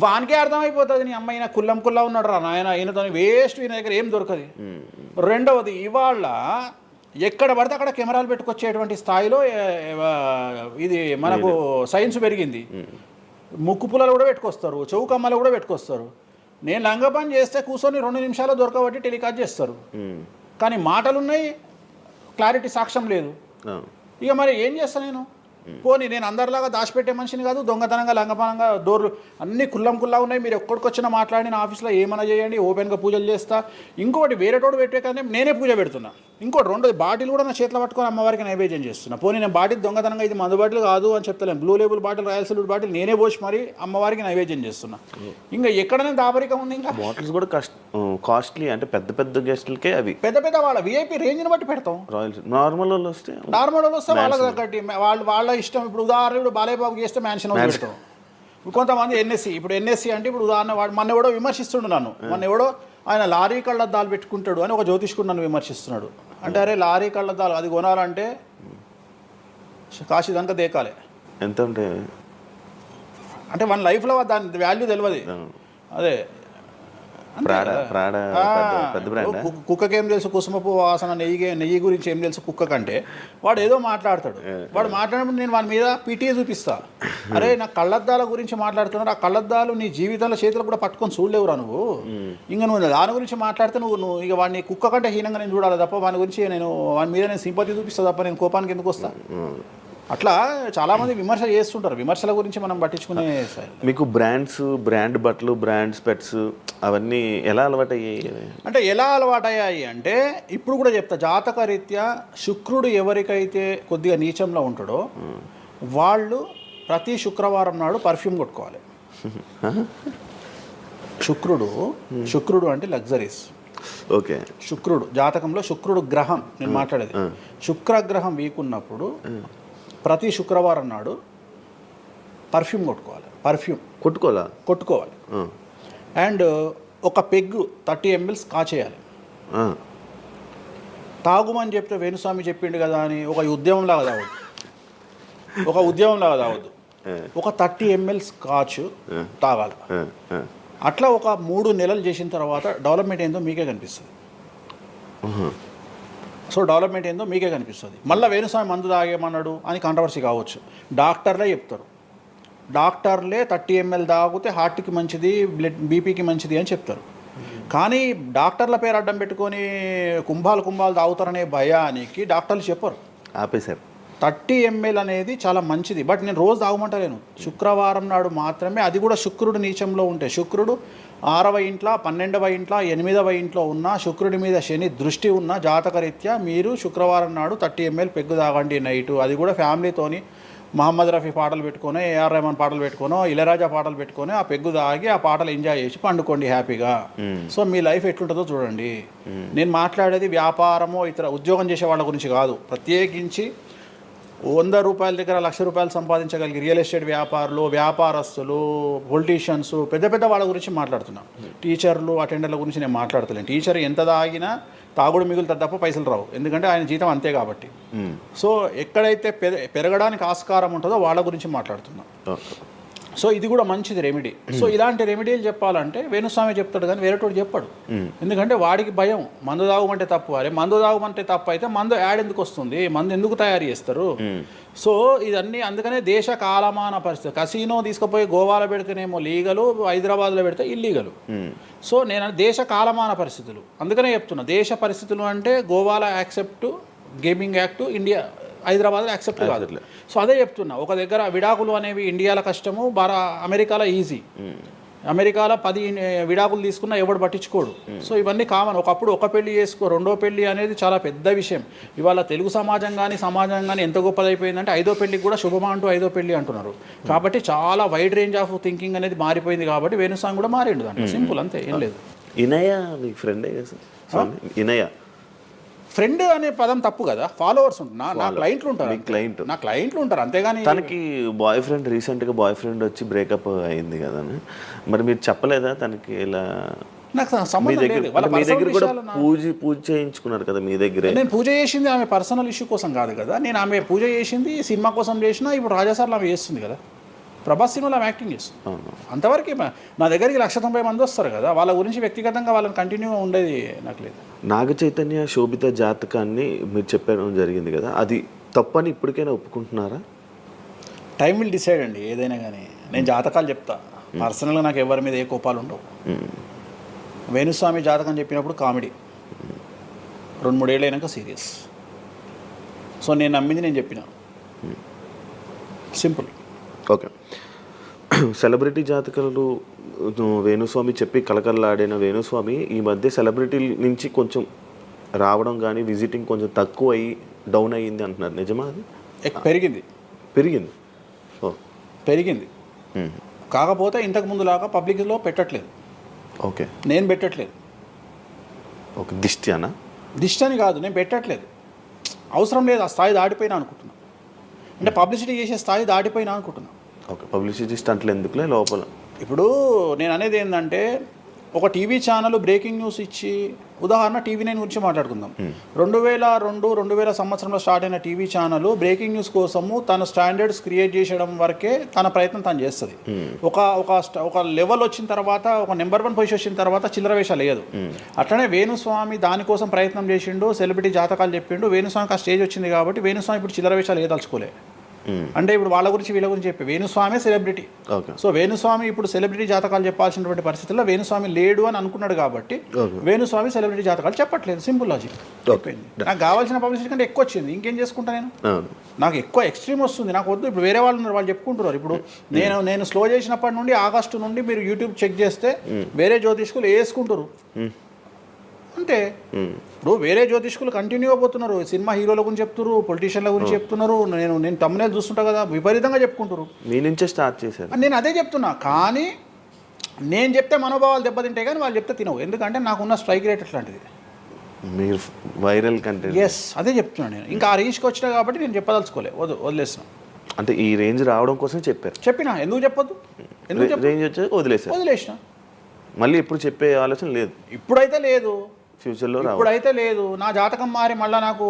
వానికే అర్థమైపోతుంది, నీ అమ్మాయి నా కుల్లా ఉన్నాడు రా నాయన, ఈయనతో వేస్ట్, ఈయన దగ్గర ఏం దొరకదు. రెండవది, ఇవాళ ఎక్కడ పడితే అక్కడ కెమెరాలు పెట్టుకొచ్చేటువంటి స్థాయిలో ఇది మనకు సైన్స్ పెరిగింది. ముక్కు పుల్లలు కూడా పెట్టుకొస్తారు, చౌకమ్మలు కూడా పెట్టుకొస్తారు. నేను లంగ పని చేస్తే కూర్చొని 2 నిమిషాలు దొరకబట్టి టెలికాస్ట్ చేస్తారు. కానీ మాటలున్నాయి, క్లారిటీ సాక్ష్యం లేదు. ఇక మరి ఏం చేస్తాను నేను? పోనీ నేను అందరిలాగా దాచిపెట్టే మనిషిని కాదు, దొంగతనంగా లంగపనంగా డోర్లు అన్నీ కుల్లా ఉన్నాయి. మీరు ఎక్కడికొచ్చినా మాట్లాడి నా ఆఫీస్లో ఏమైనా చేయండి, ఓపెన్గా పూజలు చేస్తా. ఇంకోటి వేరేటోడు పెట్టే కానీ నేనే పూజ పెడుతున్నా. ఇంకోటి రెండోది, బాటిల్ కూడా నా చేతిలో పట్టుకొని అమ్మవారికి నైవేద్యం చేస్తున్నా. పోనీ నేను బాటిల్ దొంగతనంగా ఇది మందు బాటిల్ కాదు అని చెప్తలేను, blue label bottle, royal salute bottle నేనే పోసి మరి అమ్మవారికి నైవేద్యం చేస్తున్నా. ఇంకా ఎక్కడనే దాపరికం ఉంది? ఇంకా బాటిల్స్ కూడా కాస్ట్లీ, అంటే పెద్ద గెస్టులకే అవి పెద్ద వాళ్ళ విఐపి రేంజ్ని బట్టి పెడతాం. నార్మల్ వాళ్ళు వస్తే వాళ్ళకి తగ్గట్టి వాళ్ళ ఇష్టం. ఇప్పుడు ఉదాహరణ బాలయ్యబాబుకి చేస్తే మ్యాన్షన్ పెడతాం. కొంతమంది ఎన్ఎస్సి అంటే ఇప్పుడు ఉదాహరణ మొన్న ఎవడో విమర్శిస్తుండు నన్ను. ఆయన లారీ కళ్ళద్దాలు పెట్టుకుంటాడు అని ఒక జ్యోతిష్కుడు నన్ను విమర్శిస్తున్నాడు. అంటే అరే లారీ కళ్ళద్దాలు అది కొనాలంటే కాశీ దాకా దేకాలి. ఎంత అంటే మన లైఫ్లో దాని వాల్యూ తెలియదు. అదే కుక్కకేం తెలుసు కుసుమపు వాసన, నెయ్యి గురించి ఏం తెలుసు కుక్క కంటే? వాడు ఏదో మాట్లాడతాడు. వాడు మాట్లాడినప్పుడు నేను వాడి మీద పీటీఏ చూపిస్తా. అరే నా కళ్ళద్దాల గురించి మాట్లాడుతున్నాడు, ఆ కళ్ళద్దాలు నీ జీవితంలో చేతులు కూడా పట్టుకొని చూడలేవురా నువ్వు. ఇంకా నువ్వు దాని గురించి మాట్లాడితే నువ్వు ఇక వాడిని కుక్క కంటే హీనంగా నేను చూడాలి తప్ప వాని గురించి వాని మీద నేను సింపతి చూపిస్తా తప్ప నేను కోపానికి ఎందుకు వస్తా? అట్లా చాలామంది విమర్శ చేస్తుంటారు. విమర్శల గురించి మనం పట్టించుకునే. మీకు బ్రాండ్ బట్టలు, బ్రాండ్ స్పెట్స్ అవన్నీ ఎలా అలవాటయ్యాయి? అంటే ఇప్పుడు కూడా చెప్తా, జాతక రీత్యా శుక్రుడు ఎవరికైతే కొద్దిగా నీచంలో ఉంటాడో వాళ్ళు ప్రతి శుక్రవారం నాడు పర్ఫ్యూమ్ కొట్టుకోవాలి. శుక్రుడు అంటే లగ్జరీస్. ఓకే. శుక్రుడు జాతకంలో శుక్రుడు గ్రహం నేను మాట్లాడేది. శుక్రగ్రహం వీక్ ఉన్నప్పుడు ప్రతి శుక్రవారం నాడు పర్ఫ్యూమ్ కొట్టుకోవాలి. అండ్ ఒక పెగ్గు 30 ml కాచేయాలి. తాగుమని చెప్తే వేణుస్వామి చెప్పిండు కదా అని ఒక ఉద్యమంలాగా తాగొద్దు. ఒక 30 ml స్కాచ్ తాగాలి. అట్లా ఒక 3 నెలలు చేసిన తర్వాత డెవలప్మెంట్ ఏందో మీకే కనిపిస్తుంది. మళ్ళీ వేణుస్వామి మందు తాగేమన్నాడు అని కాంట్రవర్సీ కావచ్చు. డాక్టర్లే చెప్తారు, 30 ml తాగితే హార్ట్కి మంచిది, బీపీకి మంచిది అని చెప్తారు. కానీ డాక్టర్ల పేరు అడ్డం పెట్టుకొని కుంభాలు తాగుతారనే భయానికి డాక్టర్లు చెప్పరు. ఆపేశారు. 30 ml అనేది చాలా మంచిది. బట్ నేను రోజు తాగమంటలేను. శుక్రవారం నాడు మాత్రమే, అది కూడా శుక్రుడు నీచంలో ఉంటే, శుక్రుడు 6వ ఇంట్లో, 12వ ఇంట్లో, 8వ ఇంట్లో ఉన్న, శుక్రుడి మీద శని దృష్టి ఉన్న జాతకరీత్యా మీరు శుక్రవారం నాడు 30 ml పెగ్గు తాగండి నైటు. అది కూడా ఫ్యామిలీతోని మహమ్మద్ రఫీ పాటలు పెట్టుకొని, ఏఆర్ రెహమాన్ పాటలు పెట్టుకోనో, ఇళయరాజా పాటలు పెట్టుకొని ఆ పెగ్గు తాగి ఆ పాటలు ఎంజాయ్ చేసి పండుకోండి హ్యాపీగా. సో మీ లైఫ్ ఎట్లుంటుందో చూడండి. నేను మాట్లాడేది వ్యాపారమో ఇతర ఉద్యోగం చేసే వాళ్ళ గురించి కాదు. ప్రత్యేకించి 100 రూపాయల దగ్గర 1,00,000 రూపాయలు సంపాదించగలిగి రియల్ ఎస్టేట్ వ్యాపారులు, వ్యాపారస్తులు, పొలిటీషియన్స్, పెద్ద పెద్ద వాళ్ళ గురించి మాట్లాడుతున్నాం. టీచర్లు, అటెండర్ల గురించి నేను మాట్లాడతలేను. టీచర్ ఎంత తాగినా తాగుడు మిగులుతుంది తప్ప పైసలు రావు, ఎందుకంటే ఆయన జీతం అంతే కాబట్టి. సో ఎక్కడైతే పెరగడానికి ఆస్కారం ఉంటుందో వాళ్ళ గురించి మాట్లాడుతున్నాం. సో ఇది కూడా మంచిది రెమెడీ. సో ఇలాంటి రెమెడీలు చెప్పాలంటే వేణుస్వామి చెప్తాడు కానీ వేరేటోడు చెప్పాడు. ఎందుకంటే వాడికి భయం, మందు తాగమంటే తప్పు. అరే మందు తాగమంటే తప్పు అయితే మందు యాడ్ ఎందుకు వస్తుంది, మందు ఎందుకు తయారు చేస్తారు? సో ఇదన్నీ అందుకనే దేశ కాలమాన పరిస్థితి. కసినో తీసుకుపోయి గోవాలో పెడితేనేమో లీగలు, హైదరాబాద్లో పెడితే ఇల్లీగలు. సో నేను దేశ కాలమాన పరిస్థితులు అందుకనే చెప్తున్నా. దేశ పరిస్థితులు అంటే గోవాలో యాక్సెప్ట్ గేమింగ్ యాక్ట్, ఇండియా హైదరాబాద్లో యాక్సెప్ట్ కాదు. సో అదే చెప్తున్నా. ఒక దగ్గర విడాకులు అనేవి ఇండియాలో కష్టము, అమెరికాలో ఈజీ. అమెరికాలో 10 విడాకులు తీసుకున్నా ఎవడు పట్టించుకోడు. సో ఇవన్నీ కామన్. ఒకప్పుడు ఒక పెళ్లి చేసుకో, రెండో పెళ్లి అనేది చాలా పెద్ద విషయం. ఇవాళ తెలుగు సమాజం కానీ ఎంత గొప్పదైపోయిందంటే 5వ పెళ్లికి కూడా శుభమా అంటూ 5వ పెళ్లి అంటున్నారు. కాబట్టి చాలా వైడ్ రేంజ్ ఆఫ్ థింకింగ్ అనేది మారిపోయింది. కాబట్టి వేణుస్వామి కూడా మారిండు దాంట్లో. సింపుల్, అంతే, ఏం లేదు. ఇనయ మీ ఫ్రెండే సార్? ఇనయ ఫ్రెండ్ అనే పదం తప్పు కదా. ఫాలోవర్స్ ఉంటున్నా, నా క్లయింట్లు ఉంటారు. నా క్లయింట్లు ఉంటారు, అంతేగాని. తనకి బాయ్ ఫ్రెండ్ రీసెంట్గా బాయ్ ఫ్రెండ్ వచ్చి బ్రేకప్ అయింది కదా, మరి మీరు చెప్పలేదా తనకి? ఇలా నాకు సంబంధం లేదు. మీ దగ్గర కూడా పూజ చేయించుకున్నారు కదా మీ దగ్గర. నేను పూజ చేసింది ఆమె పర్సనల్ ఇష్యూ కోసం కాదు కదా. నేను ఆమె పూజ చేసింది సినిమా కోసం చేసినా. ఇప్పుడు రాజాసార్లు ఆమె చేస్తుంది కదా, ప్రభాస్ సినిమాలో ఆమె యాక్టింగ్ చేస్తుంది. అంతవరకు నా దగ్గరికి 190 మంది వస్తారు కదా, వాళ్ళ గురించి వ్యక్తిగతంగా వాళ్ళని కంటిన్యూగా ఉండేది నాకు లేదు. నాగ చైతన్య శోభిత జాతకాన్ని మీరు చెప్పడం జరిగింది కదా, అది తప్పని ఇప్పటికైనా ఒప్పుకుంటున్నారా? టైం విల్ డిసైడ్ అండి ఏదైనా కానీ. నేను జాతకాలు చెప్తా, పర్సనల్గా నాకు ఎవరి మీద ఏ కోపాలు ఉండవు. వేణుస్వామి జాతకం చెప్పినప్పుడు కామెడీ, 2-3 ఏళ్ళు అయినాక సీరియస్. సో నేను నమ్మింది నేను చెప్పిన, సింపుల్. ఓకే. సెలబ్రిటీ జాతకాలు వేణుస్వామి చెప్పి కలకల్లాడిన వేణుస్వామి ఈ మధ్య సెలబ్రిటీల నుంచి కొంచెం రావడం కానీ విజిటింగ్ కొంచెం తక్కువ అయ్యి డౌన్ అయ్యింది అంటున్నారు, నిజమా అది? పెరిగింది. పెరిగింది కాకపోతే ఇంతకు ముందులాగా పబ్లిక్లో పెట్టట్లేదు. ఓకే, నేను పెట్టట్లేదు. ఓకే, దిష్టి అని కాదు, నేను పెట్టట్లేదు. అవసరం లేదు, ఆ స్థాయి దాటిపోయినా అనుకుంటున్నా. అంటే పబ్లిసిటీ చేసే స్థాయి దాటిపోయినా అనుకుంటున్నా. ఓకే, పబ్లిసిటీ స్టంట్లు ఎందుకులే లోపల. ఇప్పుడు నేను అనేది ఏంటంటే, ఒక టీవీ ఛానల్ బ్రేకింగ్ న్యూస్ ఇచ్చి, ఉదాహరణ TV9 గురించి మాట్లాడుకుందాం. 2002-2000 సంవత్సరంలో స్టార్ట్ అయిన టీవీ ఛానల్ బ్రేకింగ్ న్యూస్ కోసము తన స్టాండర్డ్స్ క్రియేట్ చేయడం వరకే తన ప్రయత్నం తను చేస్తుంది. ఒక లెవెల్ వచ్చిన తర్వాత, ఒక నెంబర్ 1 పొజిషన్ వచ్చిన తర్వాత చిల్లర వేషాలు వేయదు. అట్లనే వేణుస్వామి దానికోసం ప్రయత్నం చేసిండు, సెలబ్రిటీ జాతకాలు చెప్పిండు. వేణుస్వామికి ఆ స్టేజ్ వచ్చింది కాబట్టి వేణుస్వామి ఇప్పుడు చిల్లర వేషాలు వేయదలుచుకోలే. అంటే ఇప్పుడు వాళ్ళ గురించి వీళ్ళ గురించి చెప్పి వేణుస్వామి సెలబ్రిటీ. సో వేణుస్వామి ఇప్పుడు సెలబ్రిటీ జాతకాలు చెప్పాల్సినటువంటి పరిస్థితుల్లో వేణుస్వామి లేడు అని అనుకున్నాడు కాబట్టి వేణుస్వామి సెలబ్రిటీ జాతకాలు చెప్పట్లేదు. Simple logic. నాకు కావాల్సిన పబ్లిసిటీ కంటే ఎక్కువ వచ్చింది, ఇంకేం చేసుకుంటా నేను? నాకు ఎక్కువ ఎక్స్ట్రీమ్ వస్తుంది, నాకు వద్దు. ఇప్పుడు వేరే వాళ్ళు ఉన్నారు, వాళ్ళు చెప్పుకుంటున్నారు. ఇప్పుడు నేను స్లో చేసినప్పటి నుండి ఆగస్టు నుండి మీరు యూట్యూబ్ చెక్ చేస్తే వేరే జ్యోతిష్కులు వేసుకుంటారు అంతే. ఇప్పుడు వేరే జ్యోతిష్కులు కంటిన్యూగా పోతున్నారు, సినిమా హీరోల గురించి చెప్తున్నారు, పొలిటీషియన్ల గురించి చెప్తున్నారు. నేను తమ్మునేలు చూస్తుంటా కదా, విపరీతంగా చెప్పుకుంటారు. మీ నుంచే స్టార్ట్ చేశారు. నేను అదే చెప్తున్నా. కానీ నేను చెప్తే మనోభావాలు దెబ్బతింటాయి, కానీ వాళ్ళు చెప్తే తినవు. ఎందుకంటే నాకున్న స్ట్రైక్ రేట్ అట్లాంటిది. మీరు వైరల్ కంటెంట్. ఎస్, అదే చెప్తున్నాను నేను. ఇంకా ఆ రేంజ్కి వచ్చినా కాబట్టి నేను చెప్పదలుచుకోలే, వదిలేసిన. అంటే ఈ రేంజ్ రావడం కోసం చెప్పినా. ఎందుకు చెప్పొద్దు? రేంజ్ వచ్చి వదిలేసిన. మళ్ళీ ఎప్పుడు చెప్పే ఆలోచన లేదు. ఇప్పుడైతే లేదు, ఫ్యూచర్లో ఇప్పుడైతే లేదు. నా జాతకం మారి మళ్ళీ నాకు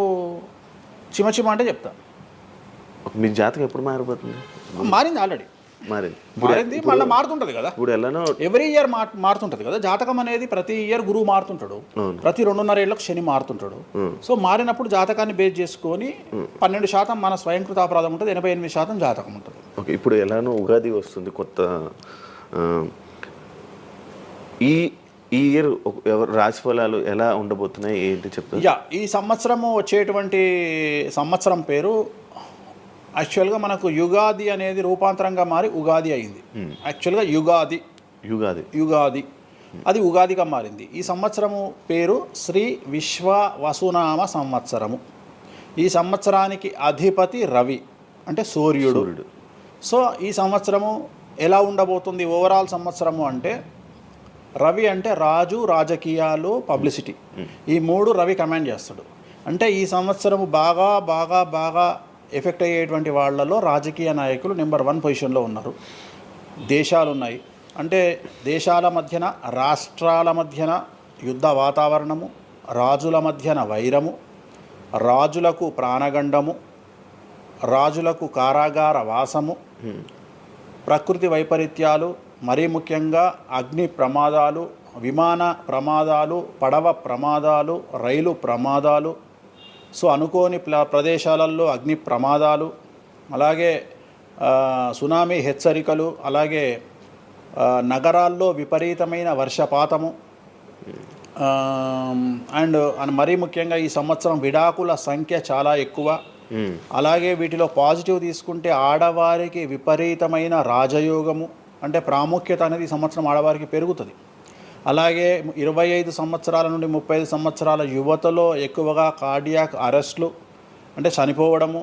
చిమ అంటే చెప్తా. మీ జాతకం ఎప్పుడు మారిపోతుంది? మారింది, ఆల్రెడీ మారింది, మళ్ళీ మారుతుంటుంది కదా. ఇప్పుడు ఎలానో ఎవ్రీ ఇయర్ మారుతుంటుంది కదా జాతకం అనేది. ప్రతి ఇయర్ గురువు మారుతుంటాడు, ప్రతి 2.5 ఏళ్ళకు శని మారుతుంటాడు. సో మారినప్పుడు జాతకాన్ని బేస్ చేసుకొని 12% మన స్వయంకృత అపరాధం ఉంటుంది, 88% జాతకం ఉంటుంది. ఓకే, ఇప్పుడు ఎలానో ఉగాది వస్తుంది, కొత్త ఈ ఇయర్ రాశి ఫలాలు ఎలా ఉండబోతున్నాయి ఏంటి చెప్తారు? ఈ సంవత్సరము వచ్చేటువంటి సంవత్సరం పేరు యాక్చువల్గా మనకు యుగాది అనేది రూపాంతరంగా మారి ఉగాది అయింది. యాక్చువల్గా యుగాది అది ఉగాదిగా మారింది. ఈ సంవత్సరము పేరు శ్రీ విశ్వ వసునామ సంవత్సరము. ఈ సంవత్సరానికి అధిపతి రవి అంటే సూర్యుడు. సో ఈ సంవత్సరము ఎలా ఉండబోతుంది ఓవరాల్ సంవత్సరము అంటే, రవి అంటే రాజు, రాజకీయాలు, పబ్లిసిటీ, ఈ మూడు రవి కమాండ్ చేస్తాడు. అంటే ఈ సంవత్సరము బాగా బాగా బాగా ఎఫెక్ట్ అయ్యేటువంటి వాళ్ళలో రాజకీయ నాయకులు నెంబర్ 1 పొజిషన్లో ఉన్నారు. దేశాలు ఉన్నాయి అంటే దేశాల మధ్యన, రాష్ట్రాల మధ్యన యుద్ధ వాతావరణము, రాజుల మధ్యన వైరము, రాజులకు ప్రాణగండము, రాజులకు కారాగార వాసము, ప్రకృతి వైపరీత్యాలు, మరీ ముఖ్యంగా అగ్ని ప్రమాదాలు, విమాన ప్రమాదాలు, పడవ ప్రమాదాలు, రైలు ప్రమాదాలు, సో అనుకోని ప్రదేశాలలో అగ్ని ప్రమాదాలు, అలాగే సునామీ హెచ్చరికలు, అలాగే నగరాల్లో విపరీతమైన వర్షపాతము, అండ్ మరీ ముఖ్యంగా ఈ సంవత్సరం విడాకుల సంఖ్య చాలా ఎక్కువ. అలాగే వీటిలో పాజిటివ్ తీసుకుంటే ఆడవారికి విపరీతమైన రాజయోగము, అంటే ప్రాముఖ్యత అనేది ఈ సంవత్సరం ఆడవారికి పెరుగుతుంది. అలాగే 25 సంవత్సరాల నుండి 35 సంవత్సరాల యువతలో ఎక్కువగా కార్డియాక్ అరెస్ట్లు అంటే చనిపోవడము,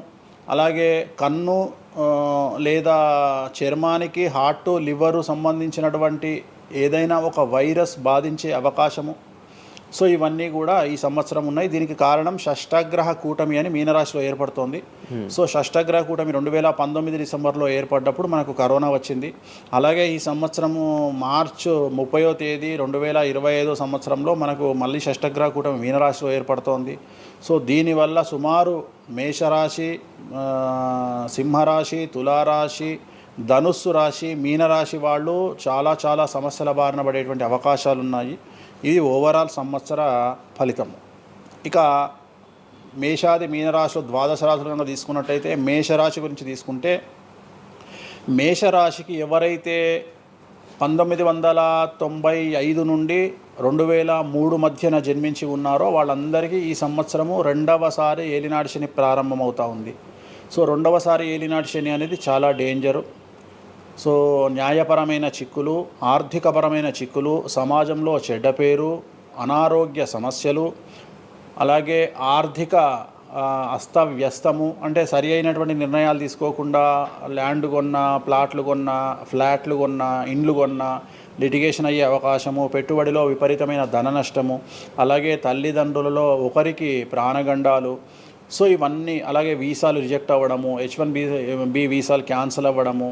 అలాగే కన్ను లేదా చర్మానికి హార్ట్, లివరు సంబంధించినటువంటి ఏదైనా ఒక వైరస్ బాధించే అవకాశము. సో ఇవన్నీ కూడా ఈ సంవత్సరం ఉన్నాయి. దీనికి కారణం షష్టగ్రహ కూటమి అని మీనరాశిలో ఏర్పడుతోంది. సో షష్టగ్రహ కూటమి 2019 డిసెంబర్లో ఏర్పడ్డప్పుడు మనకు కరోనా వచ్చింది. అలాగే ఈ సంవత్సరము మార్చ్ 30వ తేదీ 2025 సంవత్సరంలో మనకు మళ్ళీ షష్టగ్రహ కూటమి మీనరాశిలో ఏర్పడుతోంది. సో దీనివల్ల సుమారు మేషరాశి, సింహరాశి, తులారాశి, ధనుస్సు రాశి, మీనరాశి వాళ్ళు చాలా చాలా సమస్యల బారిన పడేటువంటి అవకాశాలు ఉన్నాయి. ఇది ఓవరాల్ సంవత్సర ఫలితము. ఇక మేషాది మీనరాశిలో ద్వాదశ రాశులు కనుక తీసుకున్నట్టయితే, మేషరాశి గురించి తీసుకుంటే, మేషరాశికి ఎవరైతే 1995 నుండి 2003 మధ్యన జన్మించి ఉన్నారో వాళ్ళందరికీ ఈ సంవత్సరము 2వసారి ఏలినాటి శని ప్రారంభమవుతూ ఉంది. సో 2వసారి ఏలినాటి శని అనేది చాలా డేంజరు. సో న్యాయపరమైన చిక్కులు, ఆర్థికపరమైన చిక్కులు, సమాజంలో చెడ్డ పేరు, అనారోగ్య సమస్యలు, అలాగే ఆర్థిక అస్తవ్యస్తము, అంటే సరి అయినటువంటి నిర్ణయాలు తీసుకోకుండా ల్యాండ్ కొన్నా, ప్లాట్లు కొన్నా, ఫ్లాట్లు కొన్నా, ఇండ్లు కొన్నా లిటిగేషన్ అయ్యే అవకాశము, పెట్టుబడిలో విపరీతమైన ధన నష్టము, అలాగే తల్లిదండ్రులలో ఒకరికి ప్రాణగండాలు. సో ఇవన్నీ, అలాగే వీసాలు రిజెక్ట్ అవ్వడము, H1B వీసాలు క్యాన్సిల్ అవ్వడము,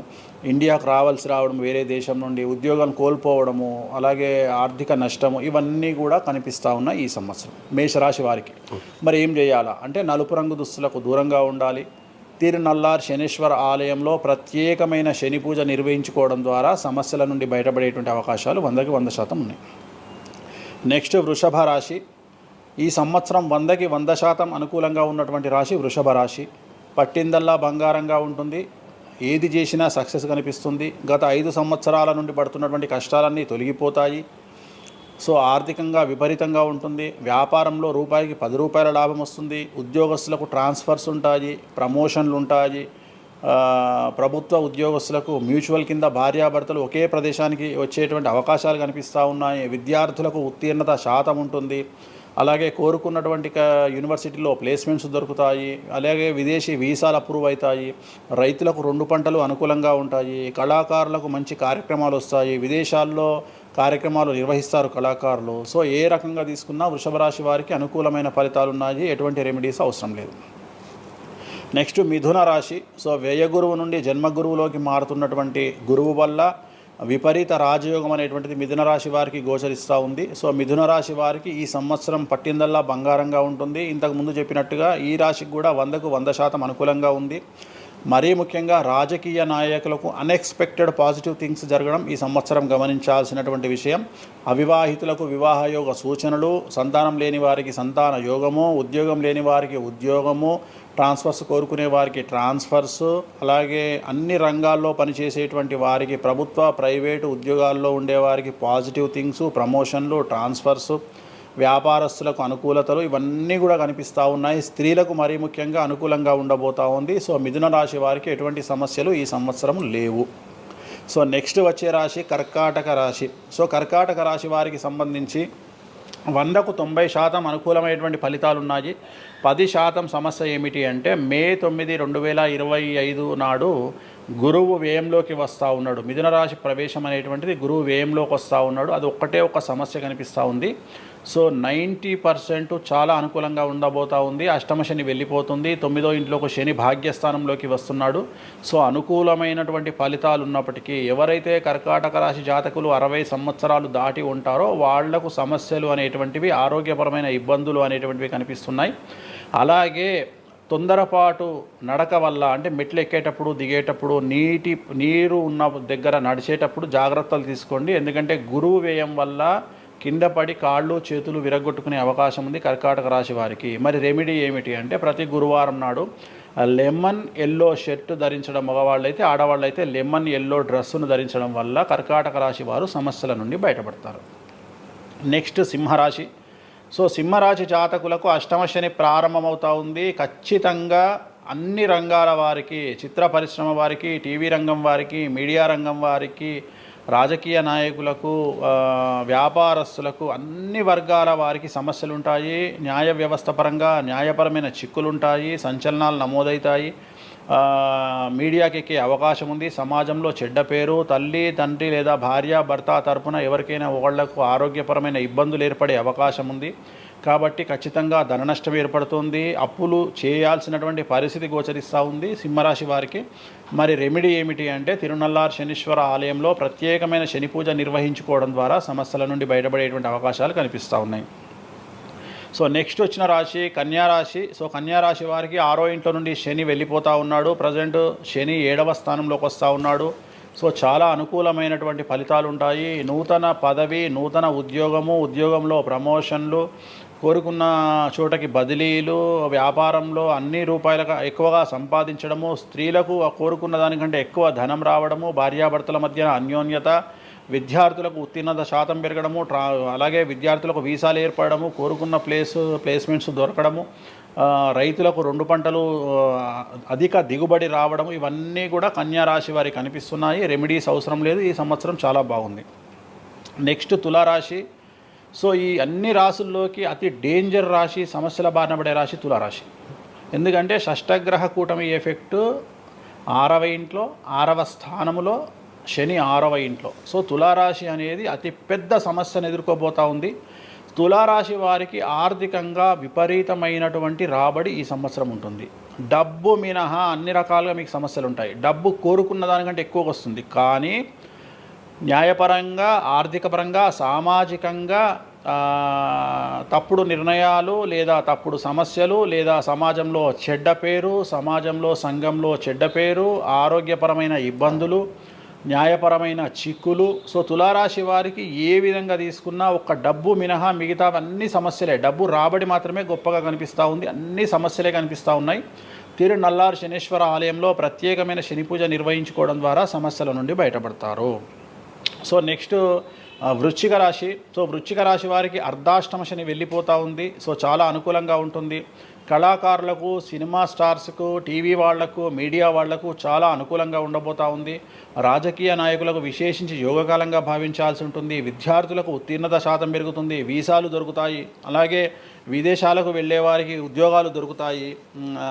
ఇండియాకు రావడం వేరే దేశం నుండి, ఉద్యోగం కోల్పోవడము, అలాగే ఆర్థిక నష్టము, ఇవన్నీ కూడా కనిపిస్తూ ఉన్నాయి ఈ సంవత్సరం మేషరాశి వారికి. మరి ఏం చేయాలా అంటే, నలుపు రంగు దుస్తులకు దూరంగా ఉండాలి. తిరునల్లార్ శనీశ్వర ఆలయంలో ప్రత్యేకమైన శని పూజ నిర్వహించుకోవడం ద్వారా సమస్యల నుండి బయటపడేటువంటి అవకాశాలు 100కి 100% ఉన్నాయి. నెక్స్ట్ వృషభ రాశి. ఈ సంవత్సరం 100కి 100% అనుకూలంగా ఉన్నటువంటి రాశి వృషభ రాశి. పట్టిందల్లా బంగారంగా ఉంటుంది, ఏది చేసినా సక్సెస్ కనిపిస్తుంది. గత 5 సంవత్సరాల నుండి పడుతున్నటువంటి కష్టాలన్నీ తొలగిపోతాయి. సో ఆర్థికంగా విపరీతంగా ఉంటుంది. వ్యాపారంలో రూపాయికి 10 రూపాయల లాభం వస్తుంది. ఉద్యోగస్తులకు ట్రాన్స్ఫర్స్ ఉంటాయి, ప్రమోషన్లు ఉంటాయి. ప్రభుత్వ ఉద్యోగస్తులకు మ్యూచువల్ కింద భార్యాభర్తలు ఒకే ప్రదేశానికి వచ్చేటువంటి అవకాశాలు కనిపిస్తూ ఉన్నాయి. విద్యార్థులకు ఉత్తీర్ణత శాతం ఉంటుంది. అలాగే కోరుకున్నటువంటి యూనివర్సిటీలో ప్లేస్మెంట్స్ దొరుకుతాయి. అలాగే విదేశీ వీసాలు అప్రూవ్ అవుతాయి. రైతులకు 2 పంటలు అనుకూలంగా ఉంటాయి. కళాకారులకు మంచి కార్యక్రమాలు వస్తాయి. విదేశాల్లో కార్యక్రమాలు నిర్వహిస్తారు కళాకారులు. సో ఏ రకంగా తీసుకున్నా వృషభ రాశి వారికి అనుకూలమైన ఫలితాలు ఉన్నాయి, ఎటువంటి రెమెడీస్ అవసరం లేదు. నెక్స్ట్ మిథున రాశి. సో వ్యయ గురువు నుండి జన్మ గురువులోకి మారుతున్నటువంటి గురువు వల్ల విపరీత రాజయోగం అనేటువంటిది మిథున రాశి వారికి గోచరిస్తూ ఉంది. సో మిథున రాశి వారికి ఈ సంవత్సరం పట్టిందల్లా బంగారంగా ఉంటుంది. ఇంతకుముందు చెప్పినట్టుగా ఈ రాశికి కూడా 100కు 100% అనుకూలంగా ఉంది. మరీ ముఖ్యంగా రాజకీయ నాయకులకు అన్ఎక్స్పెక్టెడ్ పాజిటివ్ థింగ్స్ జరగడం ఈ సంవత్సరం గమనించాల్సినటువంటి విషయం. అవివాహితులకు వివాహయోగ సూచనలు, సంతానం లేని వారికి సంతాన యోగము, ఉద్యోగం లేని వారికి ఉద్యోగము, ట్రాన్స్ఫర్స్ కోరుకునే వారికి ట్రాన్స్ఫర్స్, అలాగే అన్ని రంగాల్లో పనిచేసేటువంటి వారికి, ప్రభుత్వ ప్రైవేటు ఉద్యోగాల్లో ఉండేవారికి పాజిటివ్ థింగ్స్, ప్రమోషన్లు, ట్రాన్స్ఫర్స్, వ్యాపారస్తులకు అనుకూలతలు ఇవన్నీ కూడా కనిపిస్తూ ఉన్నాయి. స్త్రీలకు మరీ ముఖ్యంగా అనుకూలంగా ఉండబోతూ ఉంది. సో మిథున రాశి వారికి ఎటువంటి సమస్యలు ఈ సంవత్సరం లేవు. సో నెక్స్ట్ వచ్చే రాశి కర్కాటక రాశి. సో కర్కాటక రాశి వారికి సంబంధించి 100కు 90% అనుకూలమైనటువంటి ఫలితాలు ఉన్నాయి. 10% సమస్య ఏమిటి అంటే మే 9, 2025 నాడు గురువు వ్యయంలోకి వస్తూ ఉన్నాడు. మిథున రాశి ప్రవేశం అనేటువంటిది గురువు వ్యయంలోకి వస్తూ ఉన్నాడు. అది ఒక్కటే ఒక సమస్య కనిపిస్తూ ఉంది. సో 90% చాలా అనుకూలంగా ఉండబోతూ ఉంది. అష్టమ శని వెళ్ళిపోతుంది. 9వ ఇంట్లోకి శని భాగ్యస్థానంలోకి వస్తున్నాడు. సో అనుకూలమైనటువంటి ఫలితాలు ఉన్నప్పటికీ ఎవరైతే కర్కాటక రాశి జాతకులు 60 సంవత్సరాలు దాటి ఉంటారో వాళ్లకు సమస్యలు అనేటువంటివి, ఆరోగ్యపరమైన ఇబ్బందులు అనేటువంటివి కనిపిస్తున్నాయి. అలాగే తొందరపాటు నడక వల్ల అంటే మెట్లు ఎక్కేటప్పుడు దిగేటప్పుడు నీరు ఉన్న దగ్గర నడిచేటప్పుడు జాగ్రత్తలు తీసుకోండి. ఎందుకంటే గురువు వ్యయం వల్ల కింద పడి కాళ్ళు చేతులు విరగొట్టుకునే అవకాశం ఉంది కర్కాటక రాశి వారికి. మరి రెమెడీ ఏమిటి అంటే ప్రతి గురువారం నాడు లెమన్ ఎల్లో షర్ట్ ధరించడం మగవాళ్ళైతే, ఆడవాళ్ళైతే లెమన్ ఎల్లో డ్రెస్సును ధరించడం వల్ల కర్కాటక రాశి వారు సమస్యల నుండి బయటపడతారు. నెక్స్ట్ సింహరాశి. సో సింహరాశి జాతకులకు అష్టమ శని ప్రారంభమవుతూ ఉంది. ఖచ్చితంగా అన్ని రంగాల వారికి, చిత్ర పరిశ్రమ వారికి, టీవీ రంగం వారికి, మీడియా రంగం వారికి, రాజకీయ నాయకులకు, వ్యాపారస్తులకు, అన్ని వర్గాల వారికి సమస్యలు ఉంటాయి. న్యాయ వ్యవస్థ పరంగా న్యాయపరమైన చిక్కులుంటాయి, సంచలనాలు నమోదవుతాయి. మీడియాకి ఎక్కే అవకాశం ఉంది. సమాజంలో చెడ్డ పేరు, తల్లి తండ్రి లేదా భార్య భర్త తరపున ఎవరికైనా వాళ్లకు ఆరోగ్యపరమైన ఇబ్బందులు ఏర్పడే అవకాశం ఉంది. కాబట్టి ఖచ్చితంగా ధన నష్టం ఏర్పడుతుంది. అప్పులు చేయాల్సినటువంటి పరిస్థితి గోచరిస్తూ ఉంది సింహరాశి వారికి. మరి రెమెడీ ఏమిటి అంటే తిరునల్లార్ శనీశ్వర ఆలయంలో ప్రత్యేకమైన శని పూజ నిర్వహించుకోవడం ద్వారా సమస్యల నుండి బయటపడేటువంటి అవకాశాలు కనిపిస్తూ ఉన్నాయి. సో నెక్స్ట్ వచ్చిన రాశి కన్యారాశి. సో కన్యారాశి వారికి 6వ ఇంట్లో నుండి శని వెళ్ళిపోతూ ఉన్నాడు. ప్రజెంట్ శని 7వ స్థానంలోకి వస్తూ ఉన్నాడు. సో చాలా అనుకూలమైనటువంటి ఫలితాలు ఉంటాయి. నూతన పదవి, నూతన ఉద్యోగంలో ప్రమోషన్లు, కోరుకున్న చోటకి బదిలీలు, వ్యాపారంలో అన్ని రూపాయలకు ఎక్కువగా సంపాదించడము, స్త్రీలకు కోరుకున్న దానికంటే ఎక్కువ ధనం రావడము, భార్యాభర్తల మధ్య అన్యోన్యత, విద్యార్థులకు ఉత్తీర్ణత శాతం పెరగడము, అలాగే విద్యార్థులకు వీసాలు ఏర్పడము, కోరుకున్న ప్లేస్మెంట్స్ దొరకడము, రైతులకు 2 పంటలు అధిక దిగుబడి రావడము, ఇవన్నీ కూడా కన్యా రాశి వారికి కనిపిస్తున్నాయి. రెమెడీస్ అవసరం లేదు. ఈ సంవత్సరం చాలా బాగుంది. నెక్స్ట్ తులారాశి. సో ఈ అన్ని రాశుల్లోకి అతి డేంజర్ రాశి, సమస్యల బారిన పడే రాశి తులారాశి. ఎందుకంటే షష్టగ్రహ కూటమి ఎఫెక్టు 6వ ఇంట్లో, 6వ స్థానములో శని 6వ ఇంట్లో. సో తులారాశి అనేది అతి పెద్ద సమస్యను ఎదుర్కోబోతూ ఉంది. తులారాశి వారికి ఆర్థికంగా విపరీతమైనటువంటి రాబడి ఈ సంవత్సరం ఉంటుంది. డబ్బు మినహా అన్ని రకాలుగా మీకు సమస్యలు ఉంటాయి. డబ్బు కోరుకున్న దానికంటే ఎక్కువగా వస్తుంది. కానీ న్యాయపరంగా, ఆర్థిక పరంగా, సామాజికంగా తప్పుడు నిర్ణయాలు లేదా తప్పుడు సమస్యలు లేదా సమాజంలో చెడ్డ పేరు, సమాజంలో సంఘంలో చెడ్డ పేరు, ఆరోగ్యపరమైన ఇబ్బందులు, న్యాయపరమైన చిక్కులు. సో తులారాశి వారికి ఏ విధంగా తీసుకున్నా ఒక్క డబ్బు మినహా మిగతా అన్ని సమస్యలే. డబ్బు రాబడి మాత్రమే గొప్పగా కనిపిస్తూ ఉంది. అన్ని సమస్యలే కనిపిస్తూ ఉన్నాయి. తిరునల్లార్ శనీశ్వర ఆలయంలో ప్రత్యేకమైన శని పూజ నిర్వహించుకోవడం ద్వారా సమస్యల నుండి బయటపడతారు. సో నెక్స్ట్ వృశ్చిక రాశి. సో వృశ్చిక రాశి వారికి అర్ధాష్టమ శని వెళ్ళిపోతూ ఉంది. సో చాలా అనుకూలంగా ఉంటుంది. కళాకారులకు, సినిమా స్టార్స్కు, టీవీ వాళ్లకు, మీడియా వాళ్లకు చాలా అనుకూలంగా ఉండబోతూ ఉంది. రాజకీయ నాయకులకు విశేషించి యోగకాలంగా భావించాల్సి ఉంటుంది. విద్యార్థులకు ఉత్తీర్ణత శాతం పెరుగుతుంది. వీసాలు దొరుకుతాయి. అలాగే విదేశాలకు వెళ్ళే వారికి ఉద్యోగాలు దొరుకుతాయి.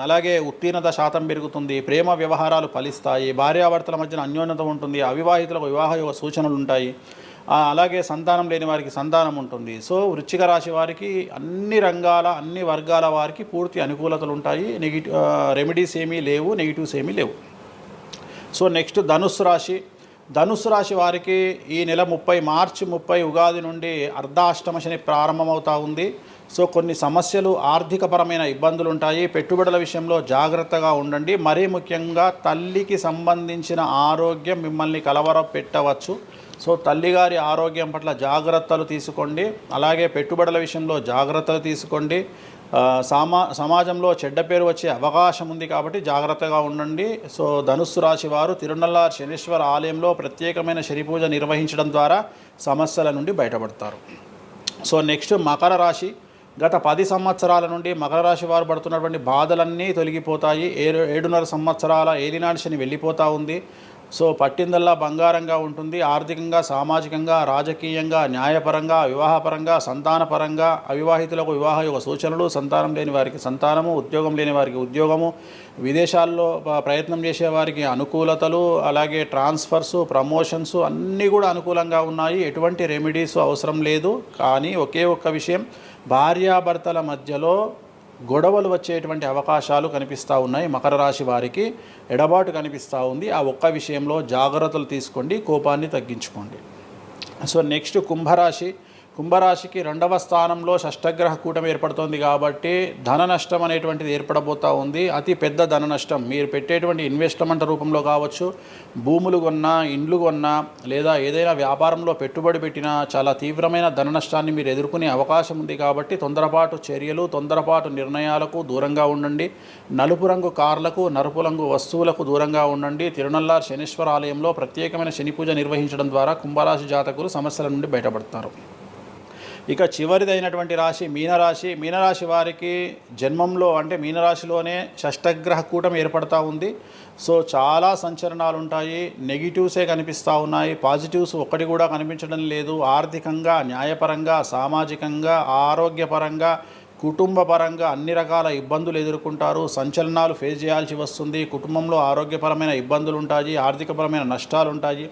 అలాగే ఉత్తీర్ణత శాతం పెరుగుతుంది. ప్రేమ వ్యవహారాలు ఫలిస్తాయి. భార్యాభర్తల మధ్యన అన్యోన్యత ఉంటుంది. అవివాహితులకు వివాహ సూచనలు ఉంటాయి. అలాగే సంతానం లేని వారికి సంతానం ఉంటుంది. సో వృశ్చిక రాశి వారికి అన్ని రంగాల, అన్ని వర్గాల వారికి పూర్తి అనుకూలతలు ఉంటాయి. రెమెడీస్ ఏమీ లేవు, నెగిటివ్స్ ఏమీ లేవు. సో నెక్స్ట్ ధనుస్సు రాశి. ధనుస్సు రాశి వారికి ఈ నెల మార్చి 30 ఉగాది నుండి అర్ధాష్టమ శని ప్రారంభమవుతూ ఉంది. సో కొన్ని సమస్యలు, ఆర్థికపరమైన ఇబ్బందులు ఉంటాయి. పెట్టుబడుల విషయంలో జాగ్రత్తగా ఉండండి. మరీ ముఖ్యంగా తల్లికి సంబంధించిన ఆరోగ్యం మిమ్మల్ని కలవరపెట్టవచ్చు. సో తల్లిగారి ఆరోగ్యం పట్ల జాగ్రత్తలు తీసుకోండి. అలాగే పెట్టుబడుల విషయంలో జాగ్రత్తలు తీసుకోండి. సమాజంలో చెడ్డ పేరు వచ్చే అవకాశం ఉంది కాబట్టి జాగ్రత్తగా ఉండండి. సో ధనుస్సు రాశి వారు తిరునల్లార్ శనీశ్వర ఆలయంలో ప్రత్యేకమైన శని పూజ నిర్వహించడం ద్వారా సమస్యల నుండి బయటపడతారు. సో నెక్స్ట్ మకర రాశి. గత 10 సంవత్సరాల నుండి మకర రాశి వారు పడుతున్నటువంటి బాధలన్నీ తొలగిపోతాయి. 7.5 సంవత్సరాల ఏలినాటి శని వెళ్ళిపోతూ ఉంది. సో పట్టిందల్లా బంగారంగా ఉంటుంది. ఆర్థికంగా, సామాజికంగా, రాజకీయంగా, న్యాయపరంగా, వివాహపరంగా, సంతానపరంగా, అవివాహితులకు వివాహ యొక్క సూచనలు, సంతానం లేని వారికి సంతానము, ఉద్యోగం లేని వారికి ఉద్యోగము, విదేశాల్లో ప్రయత్నం చేసే వారికి అనుకూలతలు, అలాగే ట్రాన్స్ఫర్స్, ప్రమోషన్స్ అన్నీ కూడా అనుకూలంగా ఉన్నాయి. ఎటువంటి రెమెడీస్ అవసరం లేదు. కానీ ఒకే ఒక్క విషయం, భార్యాభర్తల మధ్యలో గొడవలు వచ్చేటువంటి అవకాశాలు కనిపిస్తూ ఉన్నాయి. మకర రాశి వారికి ఎడబాటు కనిపిస్తూ ఉంది. ఆ ఒక్క విషయంలో జాగ్రత్తలు తీసుకోండి, కోపాన్ని తగ్గించుకోండి. సో నెక్స్ట్ కుంభరాశి. కుంభరాశికి 2వ స్థానంలో షష్టగ్రహ కూటమి ఏర్పడుతోంది కాబట్టి ధన నష్టం అనేటువంటిది ఏర్పడబోతూ ఉంది. అతి పెద్ద ధన నష్టం మీరు పెట్టేటువంటి ఇన్వెస్ట్మెంట్ రూపంలో కావచ్చు, భూములు కొన్నా, ఇండ్లు కొన్నా, లేదా ఏదైనా వ్యాపారంలో పెట్టుబడి పెట్టినా చాలా తీవ్రమైన ధన నష్టాన్ని మీరు ఎదుర్కొనే అవకాశం ఉంది. కాబట్టి తొందరపాటు చర్యలు, తొందరపాటు నిర్ణయాలకు దూరంగా ఉండండి. నలుపు రంగు కార్లకు, నలుపు రంగు వస్తువులకు దూరంగా ఉండండి. తిరునల్లార్ శనీశ్వర ఆలయంలో ప్రత్యేకమైన శని పూజ నిర్వహించడం ద్వారా కుంభరాశి జాతకులు సమస్యల నుండి బయటపడతారు. ఇక చివరిదైనటువంటి రాశి మీనరాశి. మీనరాశి వారికి జన్మంలో అంటే మీనరాశిలోనే షష్టగ్రహ కూటమి ఏర్పడతా ఉంది. సో చాలా సంచలనాలు ఉంటాయి. నెగిటివ్సే కనిపిస్తూ ఉన్నాయి, పాజిటివ్స్ ఒక్కటి కూడా కనిపించడం లేదు. ఆర్థికంగా, న్యాయపరంగా, సామాజికంగా, ఆరోగ్యపరంగా, కుటుంబపరంగా అన్ని రకాల ఇబ్బందులు ఎదుర్కొంటారు. సంచలనాలు ఫేస్ చేయాల్సి వస్తుంది. కుటుంబంలో ఆరోగ్యపరమైన ఇబ్బందులు ఉంటాయి, ఆర్థికపరమైన నష్టాలు ఉంటాయి,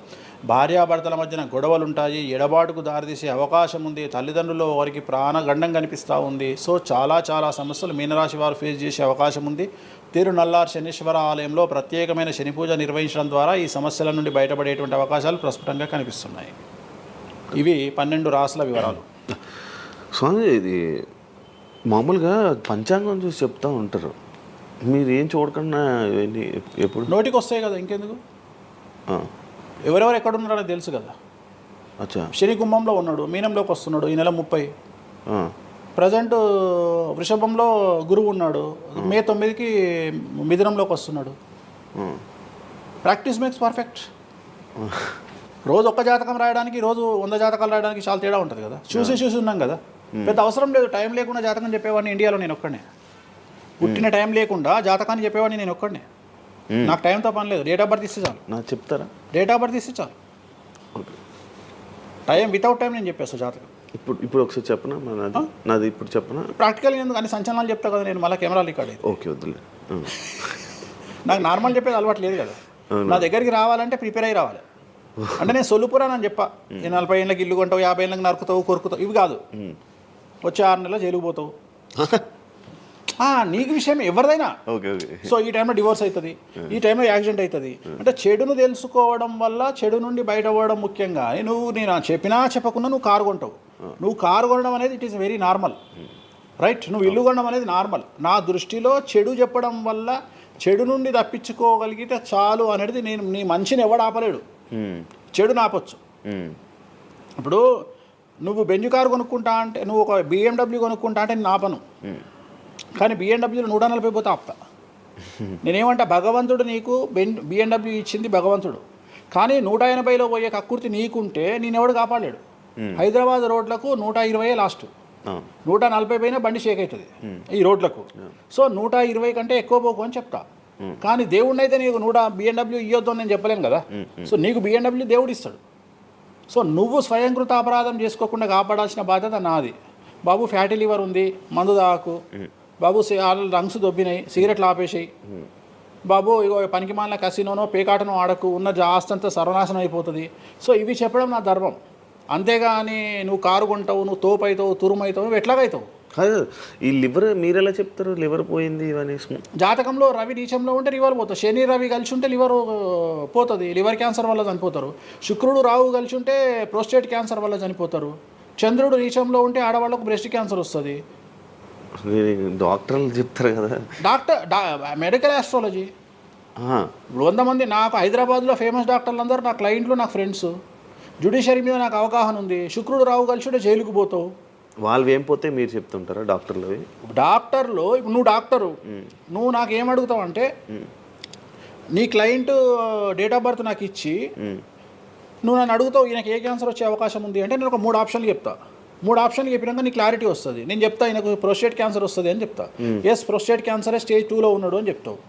భార్యాభర్తల మధ్యన గొడవలు ఉంటాయి, ఎడబాటుకు దారితీసే అవకాశం ఉంది. తల్లిదండ్రుల్లో వారికి ప్రాణగండం కనిపిస్తూ ఉంది. సో చాలా సమస్యలు మీనరాశి వారు ఫేస్ చేసే అవకాశం ఉంది. తిరునల్లార్ శనీశ్వర ఆలయంలో ప్రత్యేకమైన శని పూజ నిర్వహించడం ద్వారా ఈ సమస్యల నుండి బయటపడేటువంటి అవకాశాలు ప్రస్ఫుటంగా కనిపిస్తున్నాయి. ఇవి 12 రాశుల వివరాలు. స్వామి, ఇది మామూలుగా పంచాంగం చూసి చెప్తూ ఉంటారు, మీరు ఏం చూడకుండా ఇవన్నీ ఎప్పుడు నోటికి వస్తాయి కదా, ఇంకెందుకు? ఎవరెవరు ఎక్కడున్నారో తెలుసు కదా. అచ్చా. శని కుంభంలో ఉన్నాడు, మీనంలోకి వస్తున్నాడు ఈ నెల 30. ప్రజెంట్ వృషభంలో గురువు ఉన్నాడు, మే 9కి మిథునంలోకి వస్తున్నాడు. Practice makes perfect. రోజు ఒక్క జాతకం రాయడానికి, రోజు 100 జాతకాలు రాయడానికి చాలా తేడా ఉంటుంది కదా. చూసి ఉన్నాం కదా, పెద్ద అవసరం లేదు. టైం లేకుండా జాతకం చెప్పేవాడిని ఇండియాలో నేను ఒక్కడే. పుట్టిన టైం లేకుండా జాతకాన్ని చెప్పేవాడిని నేను ఒక్కడే. నాకు టైంతో పని లేదు. డేట్ ఆఫ్ బర్త్ ఇస్తే చాలు. నాకు చెప్తారా? డేట్ ఆఫ్ బర్త్ ఇస్తే చాలు. టైం వితౌట్ టైం నేను చెప్పేస్తాను జాతకం. ఇప్పుడు ఒకసారి చెప్పనా? నాది ఇప్పుడు చెప్పనా? ప్రాక్టికల్ ఎందుకు అన్ని సంచలనాలు చెప్తా కదా నేను, మళ్ళీ కెమెరా రికార్డ్ అయితే. ఓకే, వద్దులే. నాకు నార్మల్ చెప్పేది అలవాటు లేదు కదా. నా దగ్గరికి రావాలంటే ప్రిపేర్ అయ్యి రావాలి. అంటే నేను సొల్లుపురానని చెప్పా, 40 ఏళ్ళకి ఇల్లు కొంటావు, 50 ఏళ్ళకి నరుకుతావు, కొరుకుతావు, ఇవి కాదు. వచ్చే 6 నెలలు జైలుకు పోతావు. నీకు విషయం ఎవరిదైనా. సో ఈ టైంలో డివోర్స్ అవుతుంది, ఈ టైంలో యాక్సిడెంట్ అవుతుంది. అంటే చెడును తెలుసుకోవడం వల్ల చెడు నుండి బయటపడడం ముఖ్యంగా. నేను చెప్పినా చెప్పకుండా నువ్వు కారు కొంటావు. నువ్వు కారు కొనడం అనేది it is very normal, right? నువ్వు ఇల్లు కొనడం అనేది నార్మల్. నా దృష్టిలో చెడు చెప్పడం వల్ల చెడు నుండి తప్పించుకోగలిగితే చాలు అనేది. నేను నీ మంచిని ఎవడు ఆపలేడు, చెడు ఆపొచ్చు. ఇప్పుడు నువ్వు బెంజ్ కారు కొనుక్కుంటా అంటే, నువ్వు ఒక BMW కొనుక్కుంటా అంటే నేను ఆపను. కానీ BMW 140 పోతే ఆపుతా. నేనేమంటా, భగవంతుడు నీకు BMW ఇచ్చింది భగవంతుడు, కానీ 180లో పోయే కక్కుర్తి నీకుంటే నేనెవడు కాపాడలేడు. హైదరాబాద్ రోడ్లకు 120 లాస్ట్, 140 పైన బండి షేక్ అవుతుంది ఈ రోడ్లకు. సో 120 కంటే ఎక్కువ పోకు అని చెప్తా. కానీ దేవుడిని అయితే నీకు BMW ఇవ్వద్దు అని నేను చెప్పలేను కదా. సో నీకు BMW దేవుడు ఇస్తాడు. సో నువ్వు స్వయంకృత అపరాధం చేసుకోకుండా కాపాడాల్సిన బాధ్యత నాది. బాబు ఫ్యాటీ లివర్ ఉంది, మందు తాకు. బాబు లంగ్స్ దొబ్బినాయి, సిగరెట్లు ఆపేసాయి. బాబు ఇగో పనికి మాలిన కసినోనో పేకాటనో ఆడకు, ఉన్న ఆస్తంతా సర్వనాశనం అయిపోతుంది. సో ఇవి చెప్పడం నా ధర్మం. అంతేగాని నువ్వు కారు కొంటావు, నువ్వు తోపు అవుతావు, తురుమవుతావు, నువ్వు ఎట్లాగైతావు? ఈ లివర్ మీరు ఎలా చెప్తారు? లివర్ పోయింది ఇవన్నీ జాతకంలో రవి నీచంలో ఉంటే లివర్ పోతుంది. శని రవి కలిసి ఉంటే లివర్ పోతుంది, లివర్ క్యాన్సర్ వల్ల చనిపోతారు. శుక్రుడు రాహు కలిసి ఉంటే ప్రోస్టేట్ క్యాన్సర్ వల్ల చనిపోతారు. చంద్రుడు నీచంలో ఉంటే ఆడవాళ్ళకు బ్రెస్ట్ క్యాన్సర్ వస్తుంది. డాక్టర్లు చెప్తారు కదా. Medical astrology. ఇప్పుడు 100 మంది నాకు హైదరాబాద్లో ఫేమస్ డాక్టర్లు అందరూ నా క్లయింట్లు, నాకు ఫ్రెండ్స్. జ్యుడిషియరీ మీద నాకు అవగాహన ఉంది. శుక్రుడు రాహు కలిసి ఉంటే జైలుకు పోతావు. వాళ్ళు ఏం పోతే మీరు చెప్తుంటారా డాక్టర్లు? డాక్టర్లు ఇప్పుడు నువ్వు డాక్టరు, నువ్వు నాకు ఏం అడుగుతావు అంటే, నీ క్లయింట్ డేట్ ఆఫ్ బర్త్ నాకు ఇచ్చి నువ్వు నన్ను అడుగుతావు ఈయనకి ఏ క్యాన్సర్ వచ్చే అవకాశం ఉంది అంటే, నేను ఒక 3 ఆప్షన్లు చెప్తా. 3 ఆప్షన్లు చెప్పినాక నీకు క్లారిటీ వస్తుంది. నేను చెప్తా ఆయనకు ప్రోస్టేట్ క్యాన్సర్ వస్తుంది అని చెప్తా. ఎస్ ప్రోస్టేట్ క్యాన్సరే స్టేజ్ 2లో ఉన్నాడు అని చెప్తావు.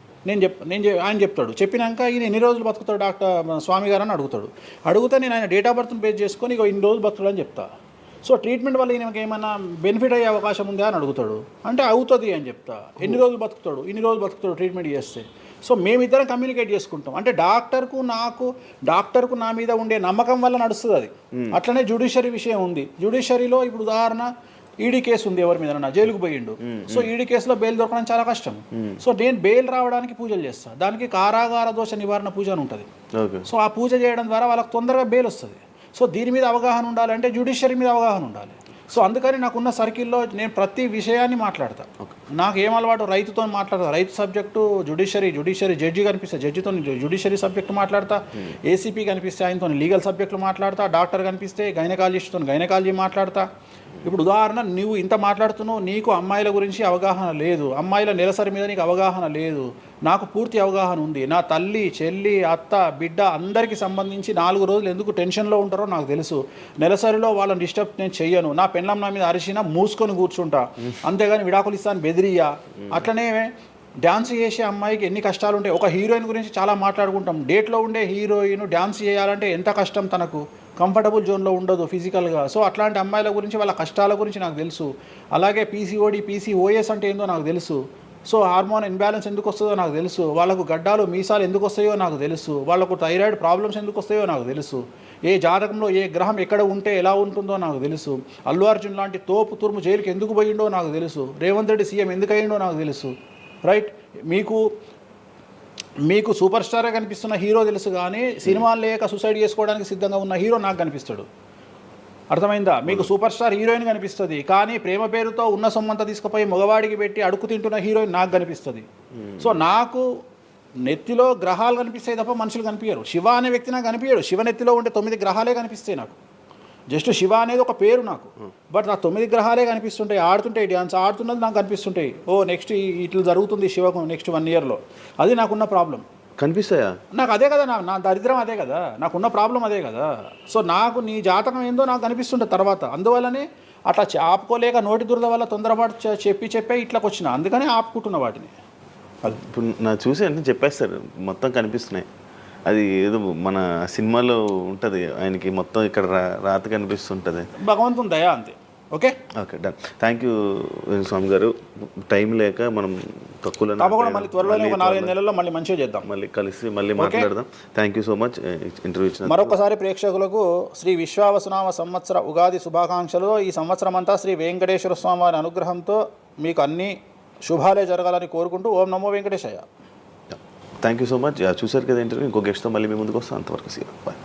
ఆయన చెప్తాడు. చెప్పినాక ఈయన ఎన్ని రోజులు బతుకుతాడు డాక్టర్ స్వామి గారు అని అడిగితే నేను ఆయన డేట్ ఆఫ్ బర్త్ని బేస్ చేసుకొని ఇక ఇన్ని రోజులు బతుకుతాడు అని చెప్తా. సో ట్రీట్మెంట్ వల్ల ఈయనకి ఏమైనా బెనిఫిట్ అయ్యే అవకాశం ఉందా అని అడుగుతాడు. అంటే అవుతుంది అని చెప్తా. ఎన్ని రోజులు బతుకుతాడు, ఇన్ని రోజులు బతుకుతాడు ట్రీట్మెంట్ చేస్తే. సో మేమిద్దరం కమ్యూనికేట్ చేసుకుంటాం. అంటే డాక్టర్కు నా మీద ఉండే నమ్మకం వల్ల నడుస్తుంది అది. అట్లనే జ్యుడిషియరీ విషయం ఉంది. జ్యుడిషియరీలో ఇప్పుడు ఉదాహరణ ఈడీ కేసు ఉంది, ఎవరి మీద జైలుకు పోయిండు. సో ఈడీ కేసులో బెయిల్ దొరకడం చాలా కష్టం. సో నేను బెయిల్ రావడానికి పూజలు చేస్తాను. దానికి కారాగార దోష నివారణ పూజ అని ఉంటుంది. సో ఆ పూజ చేయడం ద్వారా వాళ్ళకి తొందరగా బెయిల్ వస్తుంది. సో దీని మీద అవగాహన ఉండాలంటే జ్యుడిషియరీ మీద అవగాహన ఉండాలి. సో అందుకని నాకున్న సర్కిల్లో నేను ప్రతి విషయాన్ని మాట్లాడతాను. నాకు ఏం అలవాటు, రైతుతో మాట్లాడతా. రైతు సబ్జెక్టు జుడిషియరీ జడ్జి కనిపిస్తే జడ్జితో జుడిషియరీ సబ్జెక్టు మాట్లాడతా. ఏసీపీ కనిపిస్తే ఆయనతో లీగల్ సబ్జెక్టులు మాట్లాడతా. డాక్టర్ కనిపిస్తే గైనకాలజిస్ట్తో గైనకాలజీ మాట్లాడతా. ఇప్పుడు ఉదాహరణ, నువ్వు ఇంత మాట్లాడుతున్నావు, నీకు అమ్మాయిల గురించి అవగాహన లేదు, అమ్మాయిల నెలసరి మీద నీకు అవగాహన లేదు. నాకు పూర్తి అవగాహన ఉంది. నా తల్లి, చెల్లి, అత్త, బిడ్డ అందరికీ సంబంధించి 4 రోజులు ఎందుకు టెన్షన్లో ఉంటారో నాకు తెలుసు. నెలసరిలో వాళ్ళని డిస్టర్బ్ నేను చెయ్యను. నా పెళ్ళం నా మీద అరిచినా మూసుకొని కూర్చుంటా, అంతేగాని విడాకులు ఇస్తాను బెదిరియా. అట్లనే డ్యాన్స్ చేసే అమ్మాయికి ఎన్ని కష్టాలు ఉంటాయి. ఒక హీరోయిన్ గురించి చాలా మాట్లాడుకుంటాం. డేట్లో ఉండే హీరోయిన్ డ్యాన్స్ చేయాలంటే ఎంత కష్టం, తనకు కంఫర్టబుల్ జోన్లో ఉండదు ఫిజికల్గా. సో అట్లాంటి అమ్మాయిల గురించి, వాళ్ళ కష్టాల గురించి నాకు తెలుసు. అలాగే పీసీఓడి, పీసీఓఎస్ అంటే ఏందో నాకు తెలుసు. సో హార్మోన్ ఇన్బ్యాలెన్స్ ఎందుకు వస్తుందో నాకు తెలుసు. వాళ్ళకు గడ్డాలు మీసాలు ఎందుకు వస్తాయో నాకు తెలుసు. వాళ్ళకు థైరాయిడ్ ప్రాబ్లమ్స్ ఎందుకు వస్తాయో నాకు తెలుసు. ఏ జాతకంలో ఏ గ్రహం ఎక్కడ ఉంటే ఎలా ఉంటుందో నాకు తెలుసు. అల్లు అర్జున్ లాంటి తోపు తురుము జైలుకి ఎందుకు పోయిండో నాకు తెలుసు. రేవంత్ రెడ్డి సీఎం ఎందుకు అయ్యిండో నాకు తెలుసు. రైట్, మీకు సూపర్ స్టారే కనిపిస్తున్న హీరో తెలుసు, కానీ సినిమాలు లేక సూసైడ్ చేసుకోవడానికి సిద్ధంగా ఉన్న హీరో నాకు కనిపిస్తాడు. అర్థమైందా? మీకు సూపర్ స్టార్ హీరోయిన్ కనిపిస్తుంది, కానీ ప్రేమ పేరుతో ఉన్న సొమ్మంతా తీసుకుపోయి మగవాడికి పెట్టి అడుగు తింటున్న హీరోయిన్ నాకు కనిపిస్తుంది. సో నాకు నెత్తిలో గ్రహాలు కనిపిస్తాయి తప్ప మనుషులు కనిపించరు. శివ అనే వ్యక్తి నాకు కనిపించడు. శివ నెత్తిలో ఉండే 9 గ్రహాలే కనిపిస్తాయి నాకు. జస్ట్ శివ అనేది ఒక పేరు నాకు, బట్ నా 9 గ్రహాలే కనిపిస్తుంటాయి. ఆడుతుంటాయి, డ్యాన్స్ ఆడుతున్నది నాకు కనిపిస్తుంటాయి. నెక్స్ట్ ఇట్లా జరుగుతుంది శివకు నెక్స్ట్ 1 ఇయర్లో. అది నాకున్న ప్రాబ్లం. కనిపిస్తాయా? నాకు అదే కదా, నా దరిద్రం అదే కదా, నాకున్న ప్రాబ్లం అదే కదా. సో నాకు నీ జాతకం ఏందో నాకు కనిపిస్తుంటుంది తర్వాత. అందువల్లనే అట్లా ఆపుకోలేక నోటి దురద వల్ల తొందరపాటు చెప్పే ఇట్లకి వచ్చిన. అందుకనే ఆపుకుంటున్న వాటిని. అది ఇప్పుడు నా చూసి అంటే చెప్పేస్తారు, మొత్తం కనిపిస్తున్నాయి. అది ఏదో మన సినిమాలో ఉంటుంది, ఆయనకి మొత్తం ఇక్కడ రాత కనిపిస్తుంటుంది. భగవంతుని దయ అంతే. Okay done. థ్యాంక్ యూ స్వామి గారు. టైం లేక మనం తక్కువలో తప్పకుండా మళ్ళీ త్వరలో 4-5 నెలల్లో మళ్ళీ మంచిగా చేద్దాం, మళ్ళీ కలిసి మళ్ళీ మాట్లాడదాం. Thank you so much interview ఇచ్చిన. మరొకసారి ప్రేక్షకులకు శ్రీ విశ్వావసునామ సంవత్సర ఉగాది శుభాకాంక్షలు. ఈ సంవత్సరం అంతా శ్రీ వెంకటేశ్వర స్వామి వారి అనుగ్రహంతో మీకు అన్ని శుభాలే జరగాలని కోరుకుంటూ ఓం నమో Venkateshayya. Thank you so much. చూసారు కదా ఇంటర్వ్యూ. ఇంకో గెస్ట్తో మళ్ళీ మీ ముందుకు వస్తాం. అంతవరకు సీ బాయ్.